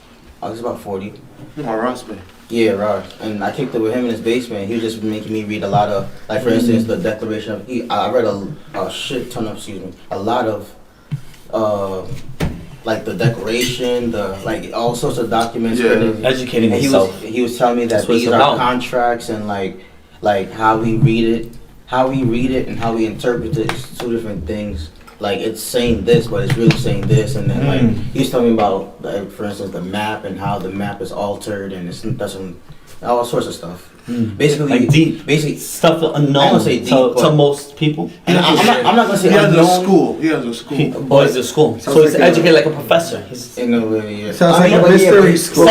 about 40. Ross, man. Yeah, right. And I kicked it with him in his basement. He was just making me read a lot of, like for instance, the Declaration of. I read a shit ton of, a lot of, like the Declaration, all sorts of documents. Yeah. Educating himself. He was telling me that these are contracts and like how we read it, and how we interpret it is two different things. Like it's saying this, but it's really saying this, and then he was telling me about, for instance, the map and how the map is altered, and it doesn't, all sorts of stuff. Basically, like deep, basically stuff unknown to most people. And I'm not gonna say unknown. He has a school. He's a school. So he's educated like a professor. In a way, yeah. Sounds like a mystery school.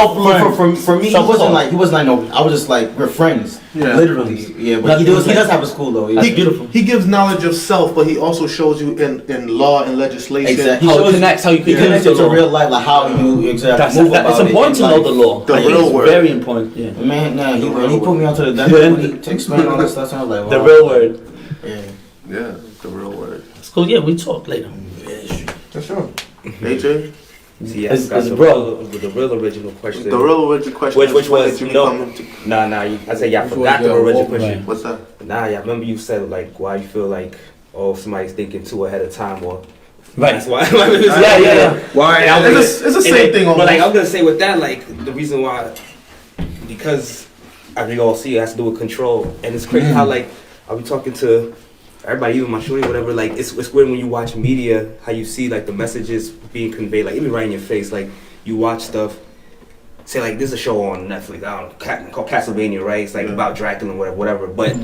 For me, he wasn't like no. I was just like we're friends. Yeah. Literally. Yeah, but he does have a school though. That's beautiful. He gives knowledge of self, but he also shows you in law and legislation. Exactly. How it connects, how you He can connects connect it to to real life, like how you exactly move about it's important it to know in the life. law. The I think real it's word. very important. Yeah. Man, nah, when he put me onto the demo to explain all that stuff, I was like, wow. The real word. Yeah. Yeah, the real word. It's cool. Yeah, we talk later. For sure. AJ? See, It's the real original question. The real original question. Which is, when was, did you you know, become into- I said y'all Which forgot was the the original Awoken. question. What's that? Nah, yeah, I remember you said like why you feel like somebody's thinking too ahead of time or Right. that's why. Yeah. Why? And I was It's the same thing But almost. like I'm gonna say with that, like the reason why, because as we all see, it has to do with control, and it's crazy how like I'll be talking to everybody, even my shorty, whatever. Like it's weird when you watch media, how you see like the messages being conveyed, like even right in your face. Like you watch stuff. Say like there's a show on Netflix, I don't know, called Castlevania, right? It's like about Dracula and whatever. But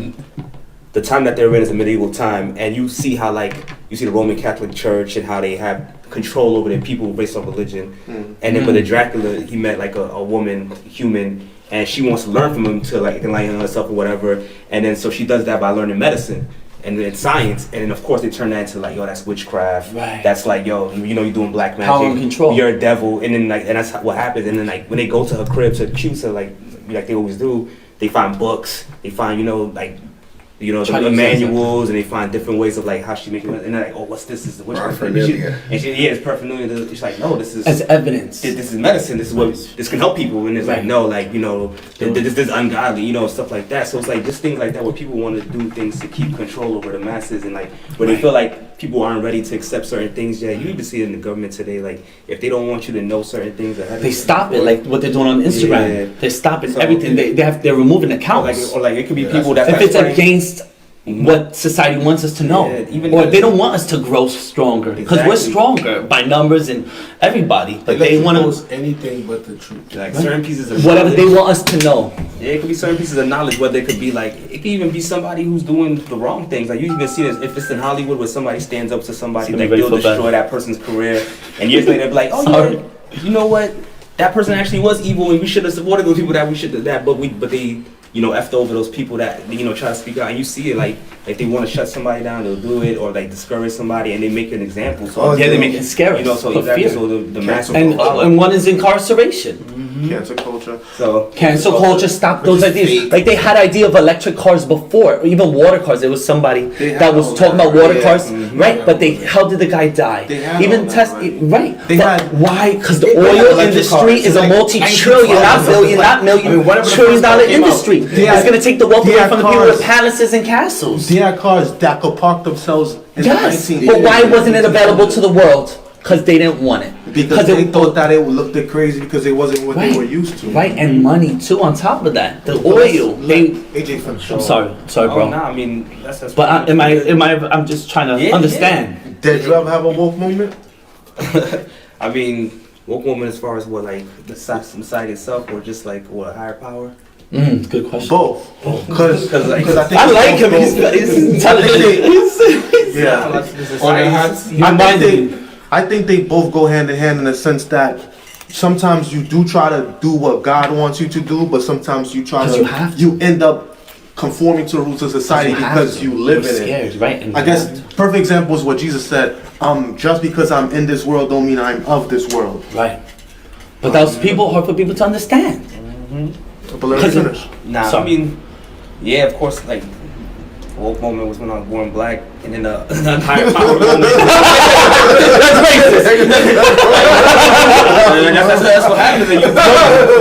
the time that they're in is a medieval time, and you see how like you see the Roman Catholic Church and how they have control over their people based on religion. And then with the Dracula, he met like a woman, human, and she wants to learn from him to like enlighten herself or whatever. And then so she does that by learning medicine and then science, and then of course they turn that into like, yo, that's witchcraft. Right. That's like, yo, you know, you're doing black magic. Power and control. You're a devil, and then like, and that's what happens. And then like when they go to her crib to accuse her, like they always do, they find books, they find the manuals, and they find different ways of like how she making it, and they're like, oh, what's this? This is witchcraft. Paraphernalia. And she, it's paraphernalia. She's like, no, this is As evidence. this is medicine. This is what this can help people. And it's like, no, like this is ungodly, stuff like that. So it's like just things like that where people want to do things to keep control over the masses, and like where they feel like people aren't ready to accept certain things. Yeah, you even see it in the government today. Like if they don't want you to know certain things ahead of They time, stop it, like what they're doing on Instagram. Yeah. They're stopping So- everything. They're removing accounts. or like it could be people that if it's against what society wants us to know, Yeah, even or if- they don't want us to grow stronger because we're Exactly. stronger by numbers and everybody, but they want to post anything but the truth. like certain pieces of whatever they knowledge. want us to know. Yeah, it could be certain pieces of knowledge, whether it could be like, it could even be somebody who's doing the wrong things. Like you even see this, if it's in Hollywood where somebody stands up to somebody, It's like gonna be they'll very destroy bad. that person's career. And years later they'll be like, oh Sorry. yeah, you know what? That person actually was evil and we should have supported those people that we should have that, but they, effed over those people that, try to speak out. And you see it like they want to shut somebody down, they'll do it, or like discourage somebody and they make an example. So Yeah, they make it scary. so Put exactly, fear. so the mass And one is incarceration. Cancel culture. So Cancel culture, stop those ideas. fake. Like they had idea of electric cars before, or even water cars. There was somebody had that was all talking that, about water yeah. cars, right? But how did the guy die? They had Even all that, test, right? right? They But had- why? Because the they had oil electric industry cars. is a Like multi-trillion, not 1912, billion, not million, I mean, whatever the trillion-dollar first car came out, industry. they It's had- gonna take the wealth they away had from the people with cars. palaces and castles. They had cars that could park themselves in Yes, the 1980s. but why wasn't it available to the world? Because they didn't want it. Because they it- thought that it looked crazy because it wasn't what Right. they were used to. Right, and money too. On top of that, the oil. AJ for sure. I'm sorry, bro. Oh, nah, I mean that's But I'm just trying to Yeah, understand. Did you ever have a woke moment? I mean, woke woman as far as what, like the society itself, or just like what, a higher power? Good question. Both. Because I think I like him. both- He's intelligent. Yeah. Society. I think they both go hand in hand in the sense that sometimes you do try to do what God wants you to do, but sometimes you try 'Cause to you have to. you end up conforming to the rules of society because you live You're in it. scared, right? And I you guess have to. perfect example is what Jesus said. Just because I'm in this world don't mean I'm of this world. Right. But that was hard for people to understand. But let me finish. Nah, Sorry. I mean, yeah, of course, like woke moment was when I was born black, and then the higher power moment. That's what happens.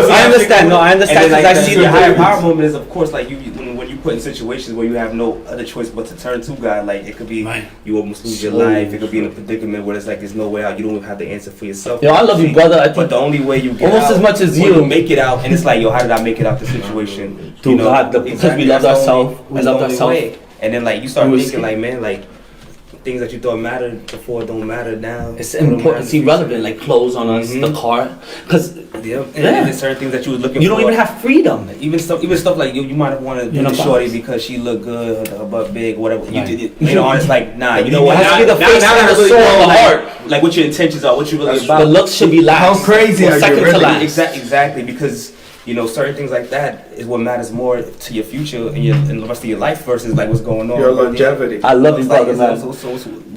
I understand. No, I And understand. then, like, Because I see the the higher power moment is, of course, like when you put in situations where you have no other choice but to turn to God. Like it could be Right. you almost lose your life. It could be in a predicament where it's like there's no way out. You don't even have the answer for yourself. Yo, I love you, brother. I But think the only way you get almost out, as much as or you. make it out, and it's like, yo, how did I make it out the situation? Through God, because we loved that's the ourselves. only- We that's the loved only ourselves. way. And then like you start And we're thinking scared. like, man, like things that you thought mattered before don't matter now. It's Don't important. It's matter. irrelevant. Like clothes on us, the car. Because Yeah, and Yeah. there's certain things that you was looking you for. don't even have freedom. Even stuff like you might have wanted You know, the shorty box. because she looked good, her butt big, whatever. Right. You did it. You know, it's like, nah, you know It what? has to be the face now and I the really soul know, and the like, heart. like what your intentions are, what you really The about. looks should be last. How crazy Or are you second to really? last. Exactly, because certain things like that is what matters more to your future and the rest of your life versus like what's going on. Your longevity. I love you, brother, man.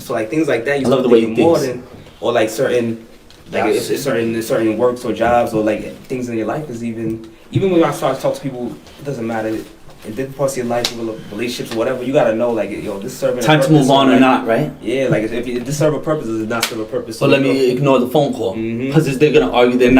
So like things like that, you love the way you more think. than or like certain like it's certain works or jobs or like things in your life is even when I start to talk to people, it doesn't matter. In different parts of your life, relationships, or whatever, you gotta know, like, this serving time a to move on or or not, right? Yeah, like if this serve a purpose, does it not serve a purpose? So let me ignore the phone call because they're gonna argue. They're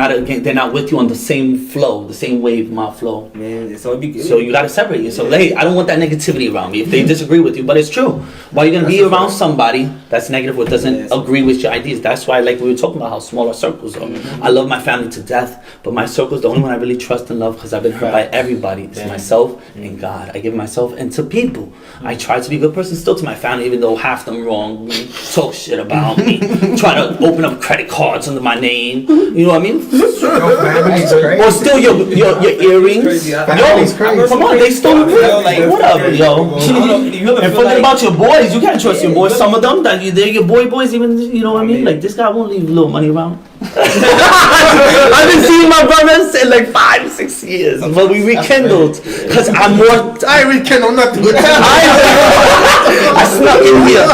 not with you on the same flow, the same wave, my flow. Man, so you gotta separate yourself. Hey, I don't want that negativity around me if they disagree with you, but it's true. Why are you gonna be around somebody that's negative or doesn't agree with your ideas? That's why, like we were talking about, how small our circles are. I love my family to death, but my circle's the only one I really trust and love because I've been hurt by everybody. It's myself and God. I give myself and to people. I try to be a good person still to my family, even though half them wrong, talk shit about me, try to open up credit cards under my name. You know what I mean? Or steal your earrings. Yo, come on, they stole it. Like, whatever, yo. And forget about your boys. You can't trust your boys. Some of them, they're your boys. Even, you know what I mean? Like, this guy won't leave a little money around. I've been seeing my brothers in like 5-6 years, but we rekindled because I'm more. I rekindle nothing. I snuck in here.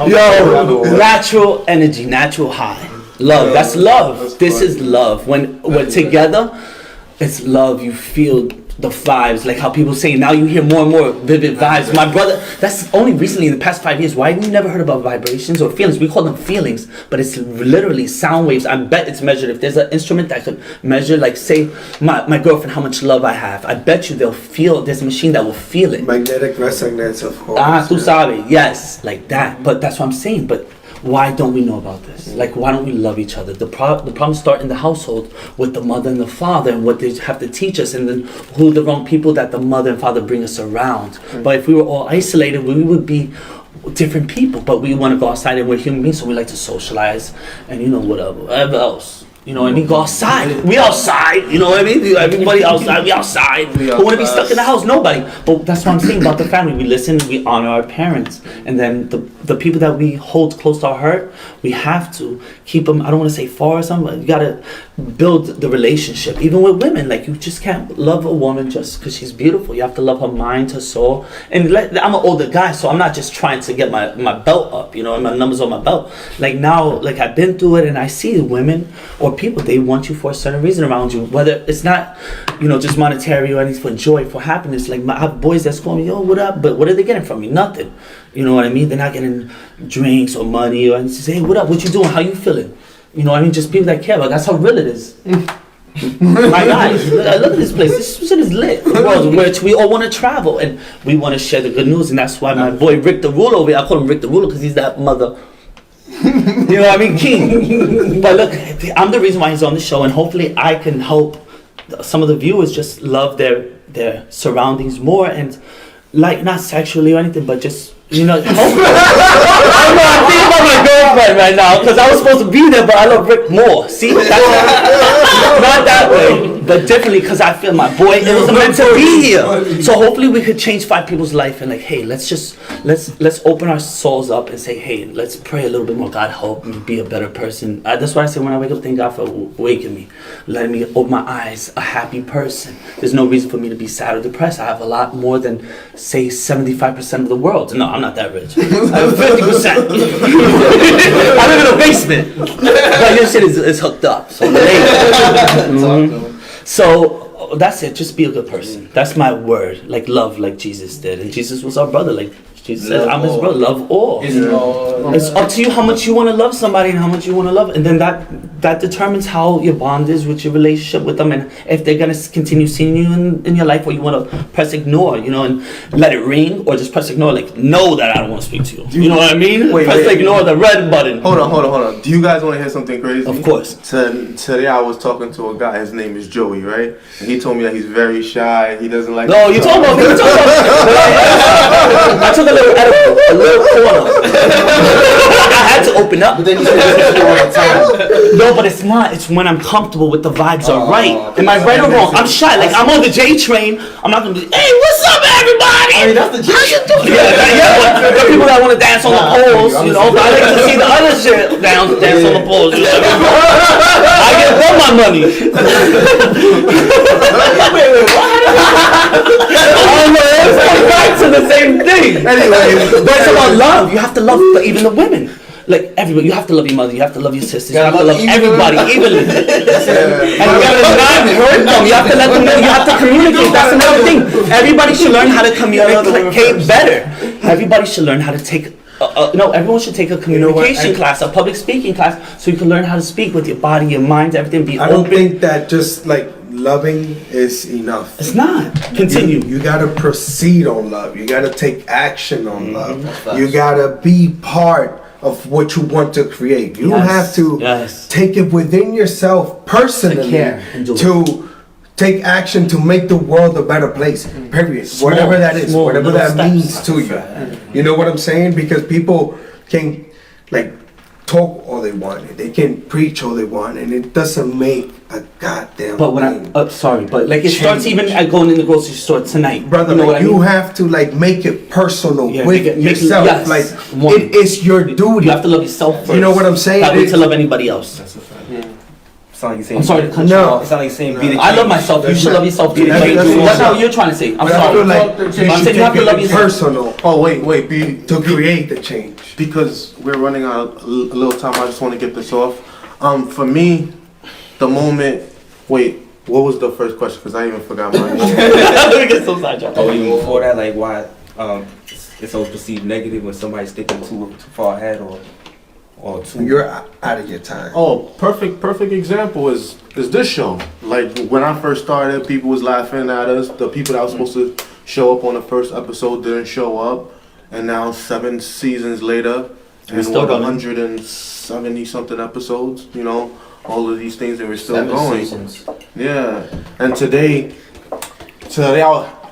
Yo, natural energy, natural high, love. That's love. This is love. When we're together, it's love. You feel the vibes, like how people say now you hear more and more vivid vibes. My brother, that's only recently in the past 5 years. Why have we never heard about vibrations or feelings? We call them feelings, but it's literally sound waves. I bet it's measured. If there's an instrument that could measure, like say my girlfriend, how much love I have, I bet you they'll feel, there's a machine that will feel it. Magnetic resonance, of course. Tu sabes, yes, like that. But that's what I'm saying. But why don't we know about this? Like, why don't we love each other? The problems start in the household with the mother and the father and what they have to teach us, and then who the wrong people that the mother and father bring us around. But if we were all isolated, we would be different people. But we want to go outside and we're human beings, so we like to socialize and whatever else. You know what I mean? Go outside. We outside. You know what I mean? Everybody outside. We outside. Who want to be stuck in the house? Nobody. But that's what I'm saying about the family. We listen. We honor our parents. And then the people that we hold close to our heart, we have to keep them, I don't want to say far or something, but you got to build the relationship. Even with women. Like, you just can't love a woman just because she's beautiful. You have to love her mind, her soul. And I'm an older guy, so I'm not just trying to get my belt up, and my numbers on my belt. Like, now, like, I've been through it, and I see women or people, they want you for a certain reason around you, whether it's not just monetary or anything, for joy, for happiness. Like, I have boys that's calling me, yo, what up? But what are they getting from me? Nothing. You know what I mean? They're not getting drinks or money or anything. Hey, what up? What you doing? How you feeling? You know what I mean? Just people that care about. That's how real it is. My guys, look at this place. This shit is lit. The world in which we all want to travel and we want to share the good news, and that's why my boy Rick the Ruler over here, I call him Rick the Ruler because he's that mother. You know what I mean? King. But look, I'm the reason why he's on the show, and hopefully I can help some of the viewers just love their surroundings more, and like, not sexually or anything, but just hopefully. I don't know, I'm thinking about my girlfriend right now because I was supposed to be there, but I love Rick more. See, that's not that way, but definitely because I feel my boy, it was meant to be here. So hopefully we could change 5 people's life, and like, hey, let's open our souls up and say, hey, let's pray a little bit more. God, help me be a better person. That's why I say when I wake up, thank God for waking me, letting me open my eyes, a happy person. There's no reason for me to be sad or depressed. I have a lot more than, say, 75% of the world. No, I'm not that rich. I have 50%. I live in a basement. But your shit is hooked up. So that's it. Just be a good person. That's my word. Like, love, like Jesus did. And Jesus was our brother. Like Jesus says, I'm his brother. Love all. It's up to you how much you want to love somebody and how much you want to love. And then that determines how your bond is with your relationship with them, and if they're going to continue seeing you in your life, or you want to press ignore, and let it ring, or just press ignore, like, know that I don't want to speak to you. You know what I mean? Press ignore, the red button. Hold on. Do you guys want to hear something crazy? Of course. Today I was talking to a guy, his name is Joey, right? And he told me that he's very shy, he doesn't like... No, you talking about me. I took a little corner. I had to open up. But then you said this all the time. No, but it's not. It's when I'm comfortable with the vibes are right. Am I right or wrong? I'm shy. Like, I'm on the J train. I'm not gonna be, hey, what's up, everybody? I mean, that's the J. How you doing? Yeah, but there are people that want to dance on the poles. But I like to see the other shit, dance on the pole. I get all my money. Wait, what? Oh no, it's going back to the same thing. Anyway, but it's about love. You have to love even the women. Like everybody, you have to love your mother, you have to love your sisters, you have to love everybody evenly. And you gotta not hurt them, you have to let them know, you have to communicate. That's another thing. Everybody should learn how to communicate better. Everybody should learn how to take, no, everyone should take a communication class, a public speaking class, so you can learn how to speak with your body, your mind, everything, be I open. don't think that just like loving is enough. It's not. Continue. You gotta proceed on love. You gotta take action on love. You gotta be part of what you want to create. You have to take it within yourself personally to take action to make the world a better place. Period. Whatever that is, whatever that means to you. You know what I'm saying? Because people can like talk all they want, they can preach all they want, and it doesn't make a goddamn. But when but like it starts even at going in the grocery store tonight, brother. You know like you have to like make it personal with yourself. Yes. Like it is your duty. You have to love yourself first. You know what I'm saying? That way to love anybody else. That's a fact. It's not like you're saying. I'm sorry to cut you No. off. It's not like you're saying be the I love change. myself. You should love yourself too. That's That's not what you're trying to say. I'm But I sorry. feel like I'm you saying should you have take to love it yourself. personal Oh wait, to create the change. because we're running out a little time. I just want to get this off. For me, the moment. Wait, what was the first question? Because I even forgot mine. Let me get so sidetracked. Oh, even before that, like why it's always perceived negative when somebody's thinking too far ahead or too. You're out of your time. Oh, perfect example is this show. Like when I first started, people was laughing at us. The people that was supposed to show up on the first episode didn't show up, and now 7 seasons later, and still what, going. 170 something episodes. You know, all of these things, and we're still 7 going. seasons. Yeah, and today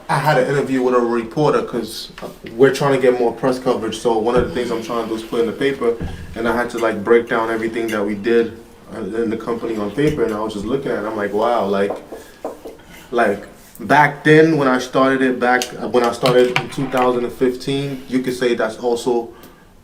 I had an interview with a reporter because we're trying to get more press coverage. So one of the things I'm trying to do is put in the paper, and I had to like break down everything that we did in the company on paper. And I was just looking at it, I'm like, wow, like back then when I started in 2015, you could say that's also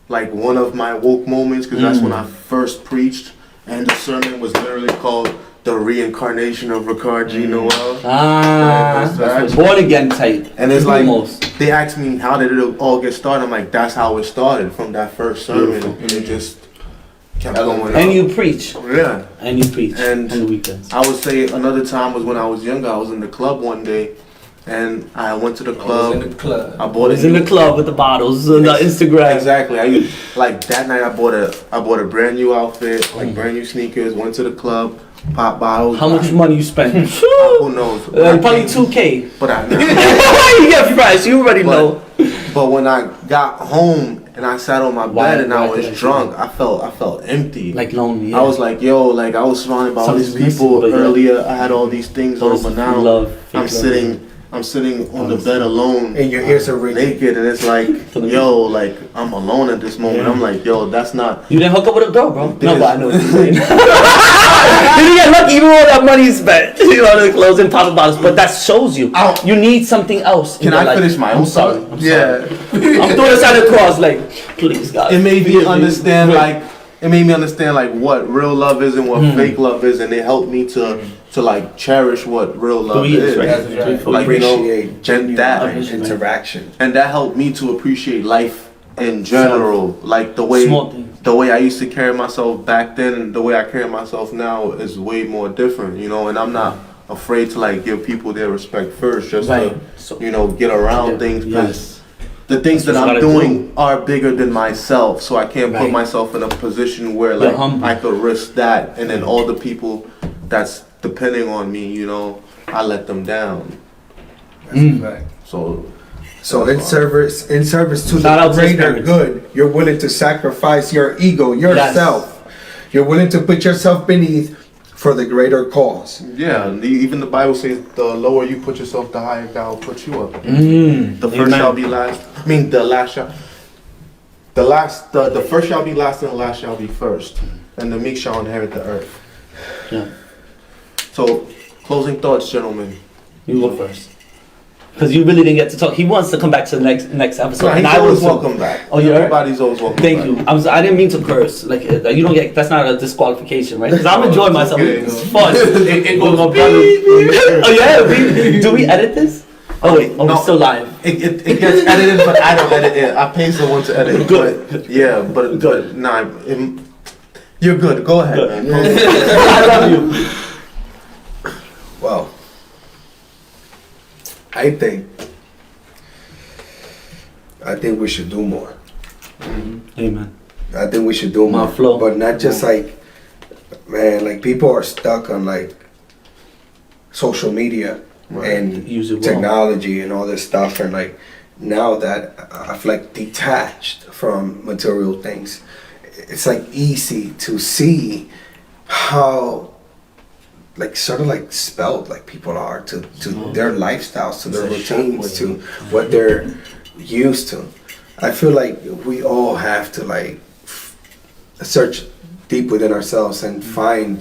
like one of my woke moments because that's when I first preached, and the sermon was literally called The Reincarnation of Rickard, Jean-Noel. That's born again type. And it's like, almost. they asked me how did it all get started. I'm like, that's how it started, from that first sermon. And it just kept going. And you preach. Yeah. And you preach And on the weekends. I would say another time was when I was younger. I was in the club one day, and I went to the club. I bought was in the club with the bottles on the Instagram. Exactly. Like that night, I bought a brand new outfit, like brand new sneakers. Went to the club, pop bottles. How much money you spent? Who knows? Probably 2K. But You get fresh. You already know. But when I got home and I sat on my bed and I was drunk, I felt empty. Like lonely. Yeah. I was like, yo, like I was surrounded by all these people earlier. I had all these things on, but now I'm sitting on the bed alone, and your ears are ringing, naked, and it's like, yo, like I'm alone at this moment. I'm like, yo, that's not. You didn't hook up with a girl, bro. No, but I know what you're saying. You didn't get lucky, even all that money you spent. You know, the clothes and pop bottles, but that shows you. You need something else. Can I finish my own? I'm sorry. Yeah. I'm throwing this out across, like, please, God. It made me understand, like what real love is and what fake love is, and it helped me to like cherish what real love is. Right. Like, appreciate that interaction, and that helped me to appreciate life in general. Like the way I used to carry myself back then, and the way I carry myself now is way more different. You know, and I'm not afraid to like give people their respect first, just to get around things because. The things that I'm doing are bigger than myself, so I can't put myself in a position where like I could risk that, and then all the people that's depending on me, I let them down. So in service to the greater good, you're willing to sacrifice your ego, yourself. You're willing to put yourself beneath for the greater cause. Yeah, even the Bible says the lower you put yourself, the higher God will put you up. The first shall be last. I mean, the first shall be last, and the last shall be first, and the meek shall inherit the earth. Yeah. So, closing thoughts, gentlemen. You go first. Because you really didn't get to talk. He wants to come back to the next episode. He's and I always was welcome back. Oh, you heard? Everybody's always welcome Thank back. you. I didn't mean to curse. Like you don't get. That's not a disqualification, right? Because I'm enjoying myself. It's fun. It goes my brother. Oh yeah. Do we edit this? Oh wait. Oh, No. we're still live. It gets edited, but I don't edit it. I pay someone to edit. Good. But, yeah, but nah. You're good. Go ahead, man. Go ahead. I love you. Well, I think we should do more. Amen. I think we should do My more. flow. But not just like, man, like people are stuck on like social media and Use it well. technology and all this stuff. And like now that I've like detached from material things, it's like easy to see how like sort of like spelled like people are to their lifestyles, to their routines, to what they're used to. I feel like we all have to like search deep within ourselves and find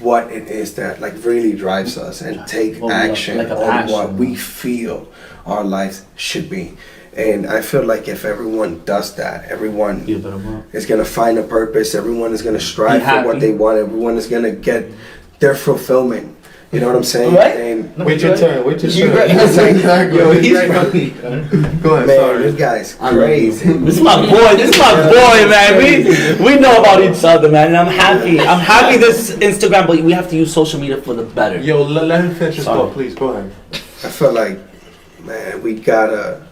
what it is that like really drives us and take action like a on passion. what we feel our lives should be. And I feel like if everyone does that, everyone You better work. is gonna find a purpose, everyone is gonna strive Be for what happy. they want, everyone is gonna get their fulfillment. You know what I'm saying? Right? And Wait your turn. Wait your You turn. right. Exactly. Yo, he's Exactly. Go ahead. man, Sorry. this guy's crazy. This is my boy. This is my boy, man. We know about each other, man. And I'm happy. I'm happy this Instagram, but we have to use social media for the better. Yo, let him finish his Sorry. thought, please. Go ahead. I feel like, man, we gotta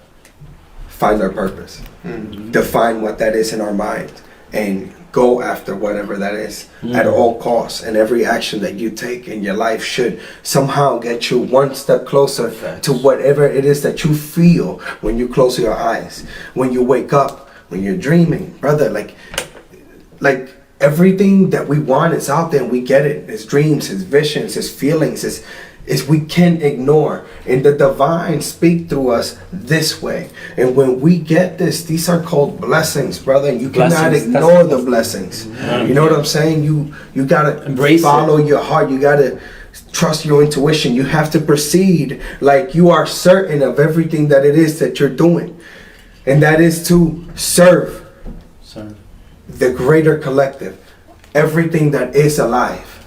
find our purpose, define what that is in our mind, and go after whatever that is at all costs. And every action that you take in your life should somehow get you one step closer to whatever it is that you feel when you close your eyes, when you wake up, when you're dreaming, brother. Like everything that we want is out there and we get it. It's dreams, it's visions, it's feelings, is we can't ignore, and the divine speak through us this way. And when we get this, these are called blessings, brother, and you cannot Blessings, ignore the blessings. You know what I'm saying? You gotta Embrace follow your heart. You gotta trust your intuition. You have to proceed like you are certain of everything that it is that you're doing, and that is to serve the greater collective, everything that is alive,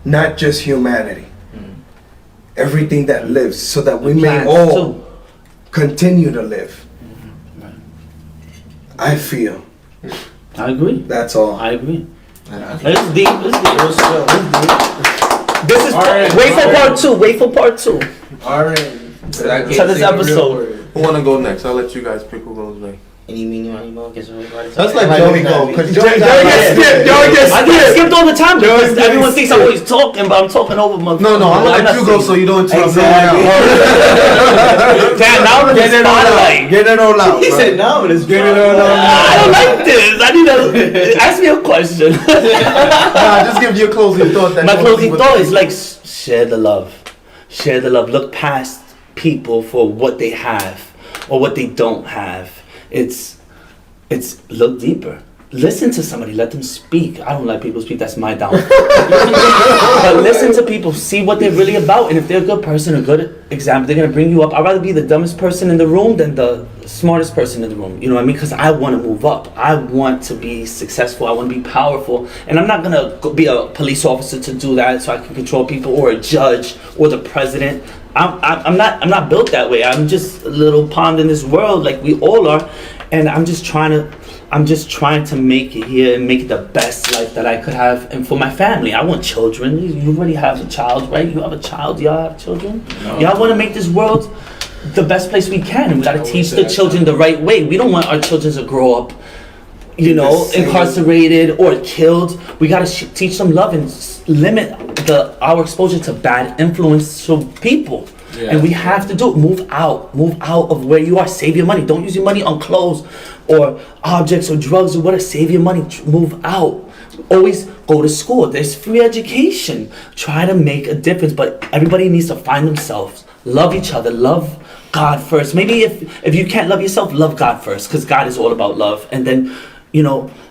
not just humanity. Everything that lives, so that we may Plants, all too. continue to live. I feel I agree. that's all. I agree. It's deep. It's deep. This is Alright, wait for alright. part two. Wait for part two. Alright. So this episode. Who wanna go next? I'll let you guys pick who goes next. Any meaning, money, mo, guess everybody. Let's let Joey go. Cause Joey gets skipped. Joey gets I get skipped all the time because everyone thinks I'm always talking, but I'm talking over my. No, I'm gonna let you go so you don't interrupt Exactly. Damn, now we're in the spotlight. Get it all out. He bro. said no, but it's Get it all out. I don't like this. I need to ask me a question. Nah, just give your closing thought. that My you wanna closing leave with thought us. is like share the love. Share the love. Look past people for what they have or what they don't have. It's look deeper. Listen to somebody, let them speak. I don't let people speak, that's my downfall. But listen to people, see what they're really about, and if they're a good person, a good example, they're gonna bring you up. I'd rather be the dumbest person in the room than the smartest person in the room. You know what I mean? Because I want to move up. I want to be successful. I want to be powerful. And I'm not gonna be a police officer to do that so I can control people, or a judge, or the president. I'm not built that way. I'm just a little pawn in this world, like we all are, and I'm just trying to make it here and make it the best life that I could have, and for my family. I want children. You already have a child, right? You have a child. Y'all have children. No. Y'all want to make this world the best place we can, and we got to teach the children the right way. We don't want our children to grow up, incarcerated or killed. We got to teach them love and limit our exposure to bad influential people. Yeah. And we have to do it. Move out of where you are. Save your money. Don't use your money on clothes or objects or drugs or whatever. Save your money. Move out. Always go to school. There's free education. Try to make a difference, but everybody needs to find themselves. Love each other. Love God first. Maybe if you can't love yourself, love God first, because God is all about love. And then,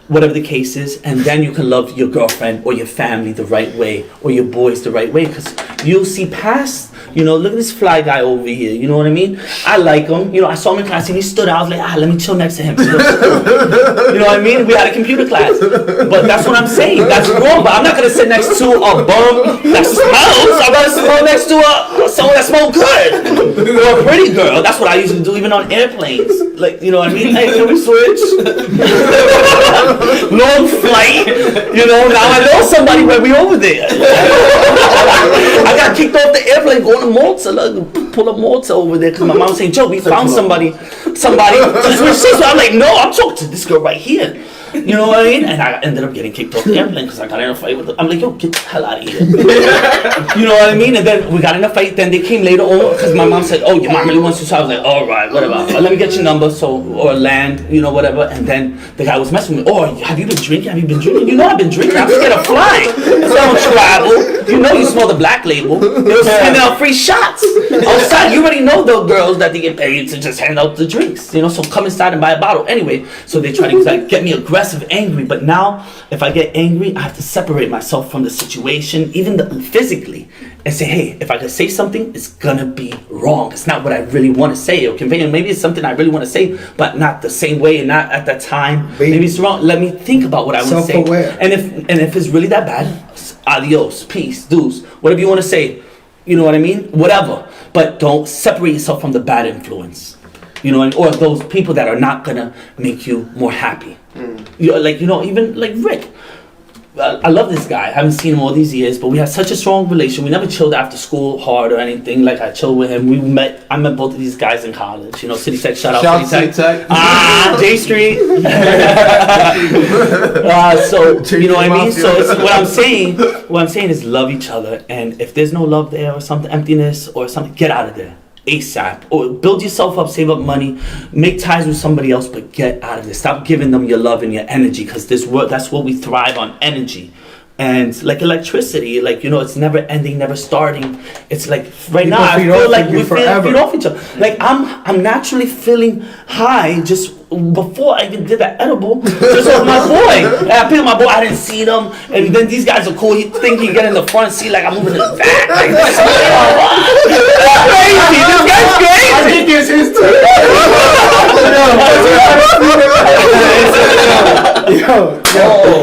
whatever the case is, and then you can love your girlfriend or your family the right way, or your boys the right way, because you'll see past, look at this fly guy over here, you know what I mean? I like him, I saw him in class and he stood out, I was like, let me chill next to him. You know what I mean? We had a computer class, but that's what I'm saying, that's wrong, but I'm not gonna sit next to a bum that smells, I'm gonna sit next to someone that smells good, or a pretty girl. That's what I usually do, even on airplanes, like, you know what I mean? Hey, can we switch? Long flight, now I know somebody when we over there. I got kicked off the airplane going to Malta, pull up Malta over there, because my mom was saying, Joe, we found somebody to switch seats. So I'm like, no, I'm talking to this girl right here. You know what I mean? And I ended up getting kicked off the airplane because I got in a fight with them. I'm like, yo, get the hell out of here. You know what I mean? And then we got in a fight. Then they came later on because my mom said, oh, your mom really wants you. So I was like, all right, whatever. Let me get your number, or land, whatever. And then the guy was messing with me. Oh, have you been drinking? Have you been drinking? You know I've been drinking. I'm scared of flying. So I don't travel. You smell the black label. They was handing out free shots outside. You already know those girls that they get paid to just hand out the drinks. So come inside and buy a bottle. Anyway, so they try to get me aggressive, angry. But now, if I get angry, I have to separate myself from the situation, even physically, and say, hey, if I could say something, it's gonna be wrong. It's not what I really want to say or convey. And maybe it's something I really want to say, but not the same way and not at that time. Maybe it's wrong. Let me think about what I want to say. And if it's really that bad, adios, peace, deuce, whatever you want to say. You know what I mean? Whatever. But don't separate yourself from the bad influence. Or those people that are not gonna make you more happy. Even like Rick. I love this guy. I haven't seen him all these years, but we had such a strong relation. We never chilled after school hard or anything. Like, I chilled with him. I met both of these guys in college. City Tech. Shout out City Tech. J Street. So you know what I mean. So what I'm saying is love each other. And if there's no love there or something, emptiness or something, get out of there. ASAP, or build yourself up, save up money, make ties with somebody else, but get out of this. Stop giving them your love and your energy, because that's what we thrive on, energy. And like electricity, it's never ending, never starting. It's like right now I feel like we feed off each other. Like I'm naturally feeling high just before I even did that edible, just with my boy. And I picked my boy, I didn't see them, and then these guys are cool. He think he get in the front seat like I'm moving in the back. Like, that's crazy. This guy's crazy. I think it's his turn. Yo,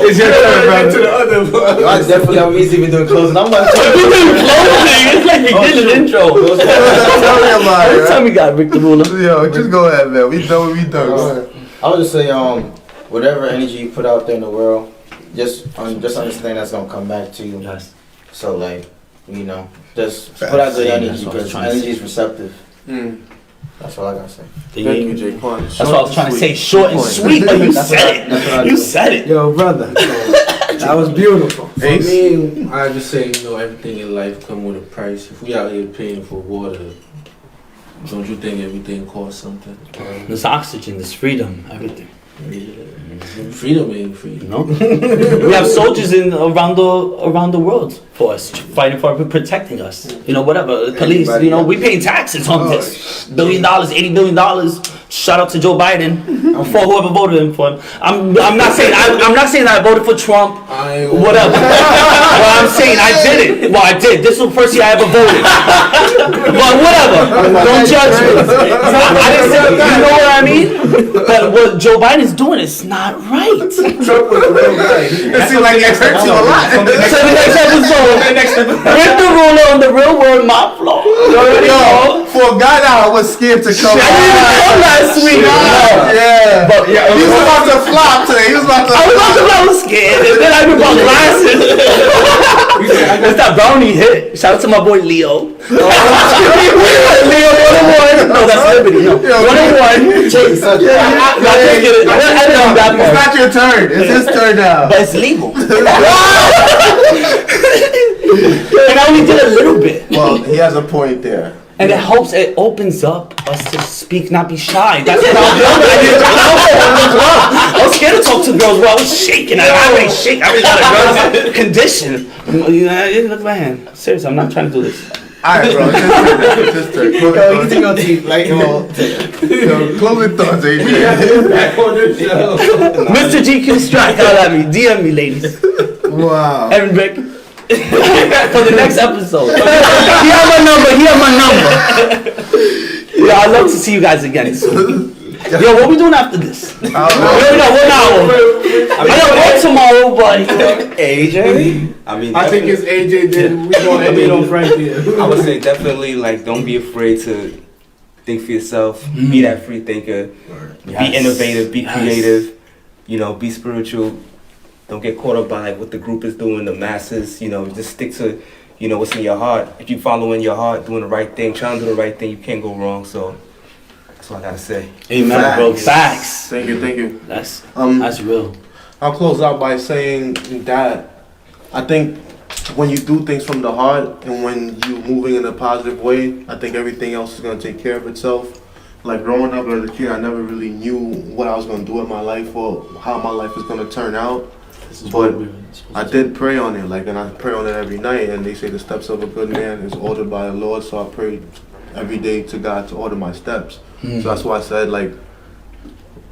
it's your turn, brother. To the other one. I definitely have easy been doing closing. I'm about to you doing closing. It's like you did an intro. Tell me about it. Every time we got Rick the Ruler. Yo, just go ahead, man. We done what we done. I would just say, whatever energy you put out there in the world, just understand that's gonna come back to you. Yes. So just put out good energy, because energy is receptive. That's all I gotta say. Thank you, Jay Quan. That's what I was trying to say. Short and sweet, but you said it. You said it. Yo, brother. That was beautiful. For me, I just say, everything in life come with a price. If we out here paying for water, don't you think everything costs something? There's oxygen, there's freedom, everything. Freedom ain't free. No. We have soldiers around the world for us, fighting for us, protecting us. Whatever. The police, we paying taxes on this. $1 billion, $80 billion. Shout out to Joe Biden for whoever voted for him. I'm not saying that I voted for Trump. Whatever. Well, I'm saying I did it. Well, I did. This was the first year I ever voted. But whatever. Don't judge me. I didn't say, you know what I mean? But what Joe Biden's doing is not right. Trump was a real guy. It seems like it hurts you a lot. So the next episode, Rick the Ruler on the Real World Mob Floor. Yo, for a guy that I was scared to come last week. Yeah. But he was about to flop today. I was scared. And then I brought glasses. That's that brownie hit. Shout out to my boy Leo. Leo 101. No, that's Liberty. No. 101. Chase. It's not your turn. It's his turn now. But it's legal. And I only did a little bit. Well, he has a point there. And it opens up us to speak, not be shy. That's what I was scared to talk to girls, bro. I was shaking. I already shake. I already got a girl's condition. Look at my hand. Seriously, I'm not trying to do this. Alright, bro. Just turn. Yo, easy on teeth. Like, Yo, closing thoughts, AJ. Back on the show. Mr. GQ Strike, holla at me. DM me, ladies. wow. And Rick. For the next episode. He have my number. Yeah, I'd love to see you guys again soon. Yo, what we doing after this? We got 1 hour. I got work tomorrow, but AJ? I mean, I think it's AJ. Then we gonna end it on Frank here. I would say definitely like don't be afraid to think for yourself. Be that free thinker. Be innovative. Be creative. You know, be spiritual. Don't get caught up by like what the group is doing, the masses. You know, just stick to what's in your heart. If you following your heart, doing the right thing, trying to do the right thing, you can't go wrong. So that's all I gotta say. amen, bro. Facts. Thank you. That's real. I'll close out by saying that I think when you do things from the heart and when you're moving in a positive way, I think everything else is going to take care of itself. Like growing up as a kid, I never really knew what I was going to do in my life or how my life was going to turn out. But I did pray on it, and I pray on it every night. And they say the steps of a good man is ordered by the Lord, so I pray every day to God to order my steps. So that's why I said like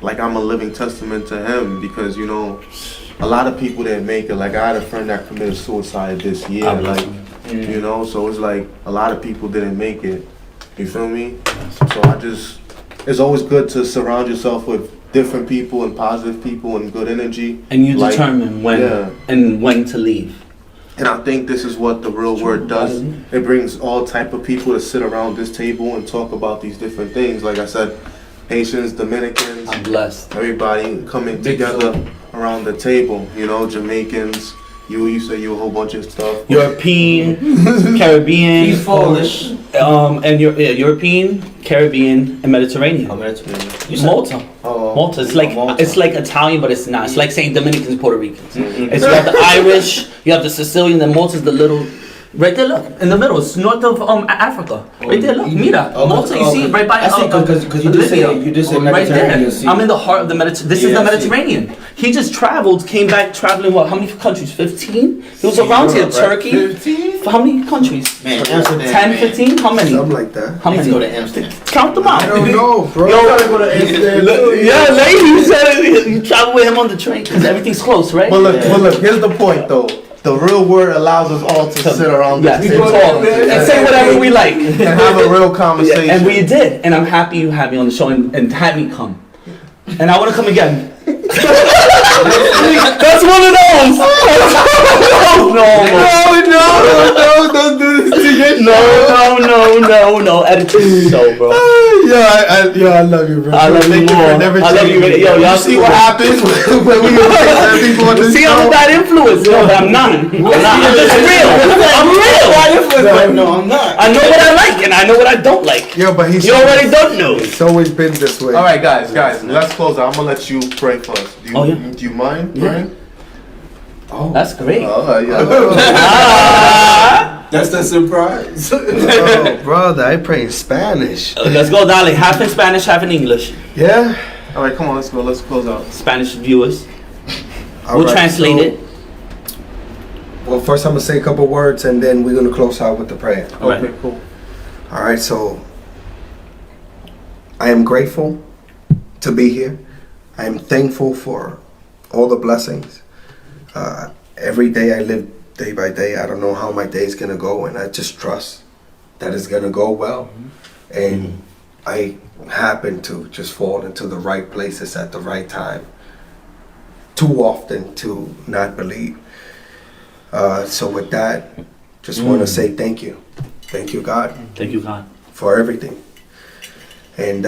I'm a living testament to him, because a lot of people didn't make it. Like I had a friend that committed suicide this year, so it's like a lot of people didn't make it. You feel me? So it's always good to surround yourself with different people and positive people and good energy. And you determine when to leave. And I think this is what the real word does. It brings all type of people to sit around this table and talk about these different things. Like I said, Haitians, Dominicans, I'm blessed. Everybody coming together around the table. Jamaicans. You say you a whole bunch of stuff. European, Caribbean. He's Polish. And European, Caribbean, and Mediterranean. Mediterranean. Malta. Malta. It's like Malta. It's like Italian, but it's not. It's like saying Dominicans, Puerto Ricans. It's you have the Irish, you have the Sicilian, then Malta's the little. Right there, look in the middle. It's north of Africa. Right there, look. Mira, Malta. You see, right by. I see, because you just said Mediterranean. Right there. I'm in the heart of the Mediterranean. This is the Mediterranean. He just traveled, came back traveling. What? How many countries? 15. He was around here. Turkey. 15. How many countries? Man, Amsterdam. 10, 15. How many? Something like that. How many? Let's go to Amsterdam. Count them out. I don't know, bro. Yo, gotta go to Amsterdam too. Yeah, lady, you said it. You travel with him on the train because everything's close, right? But look, here's the point though. The real word allows us all to sit around this table and say whatever we like and have a real conversation. Yeah, and we did, and I'm happy you had me on the show and had me come. And I want to come again. That's one of those. No, don't do this to your no. Edit this show, bro. I love you, bro. I love you more. I love you. Yo, y'all see what happens when we people on this see, I'm a bad influence. No, but I'm not. I'm just real. I'm real. No, I'm not. I know what I like and I know what I don't like. Yeah, but You already don't know. It's always been this way. All right, guys, let's close out. I'm gonna let you pray first. Do you mind praying? Oh, that's great. That's the surprise. Oh, brother, I pray in Spanish. Let's go, darling. Half in Spanish, half in English. Yeah? All right, come on, let's go. Let's close out. Spanish viewers. All We'll right, translate so- it. Well, first I'm going to say a couple words and then we're going to close out with the prayer. Right. Okay, cool. All right, so I am grateful to be here. I am thankful for all the blessings. Every day I live day by day. I don't know how my day is going to go, and I just trust that it's going to go well. And I happen to just fall into the right places at the right time. Too often to not believe. So with that, just want to say thank you. Thank you, God. Thank you, God. For everything. And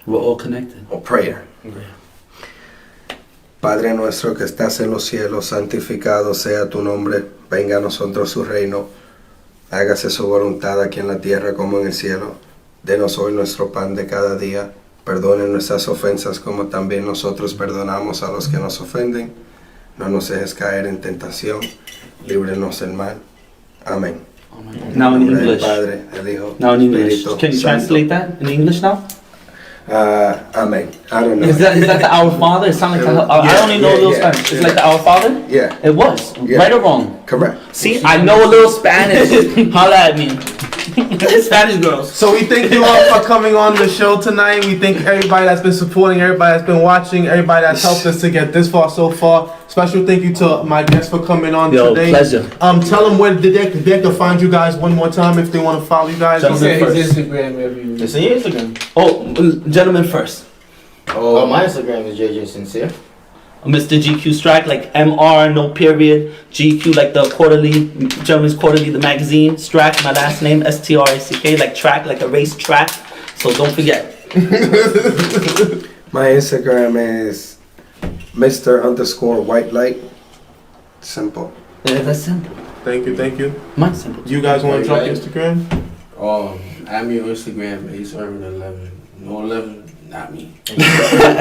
We're all connected. prayer. Padre nuestro que estás en los cielos, santificado sea tu nombre, venga a nosotros su reino, hágase su voluntad aquí en la tierra como en el cielo. Denos hoy nuestro pan de cada día, perdone nuestras ofensas como también nosotros perdonamos a los que nos ofenden. No nos dejes caer en tentación, líbranos del mal. Amén. Now in En nombre del English. Padre, el Hijo, Now in English. Espíritu Can you Santo. translate that in English now? Amen. I don't know. Is that the Our Father? It sounds like I only know a little Spanish. It's like the Our Father? Yeah. It was. Yeah. Right or wrong? Correct. See, I know a little Spanish. Holla at me. Spanish girls. So we thank you all for coming on the show tonight. We thank everybody that's been supporting, everybody that's been watching, everybody that's helped us to get this far so far. Special thank you to my guests for coming on today. Pleasure. Tell them where they can find you guys one more time if they want to follow you guys. Say his Instagram everywhere. It's your Instagram. Oh, gentlemen first. Oh, my Instagram is JJ Sincere. Mr. GQ Strike, like MR, no period. GQ, like the quarterly, Gentleman's Quarterly, the magazine. Strack, my last name, STRACK, like track, like a race track. So don't forget. My Instagram is Mr_White Light. Simple. Yeah, that's simple. Thank you. Mine's simple. You guys want to drop your Instagram? I'm your Instagram, Ace Urban 11. No 11, not me.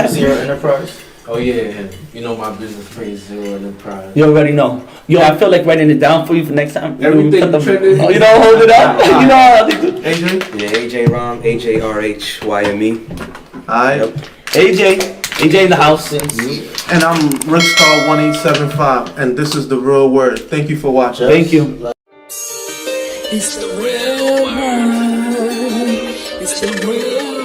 Zero Enterprise. Oh yeah, you know my business page, Zero Enterprise. You already know. Yo, I feel like writing it down for you for next time. Everything Cut the- trending. Oh, you know, hold it up. You know how they do. AJ? Yeah, AJ Rom, HARHYME. Alright. AJ in the house. And I'm Rickstar1875, and this is The Real Word. Thank you for watching. Thank you. It's the real word. It's the real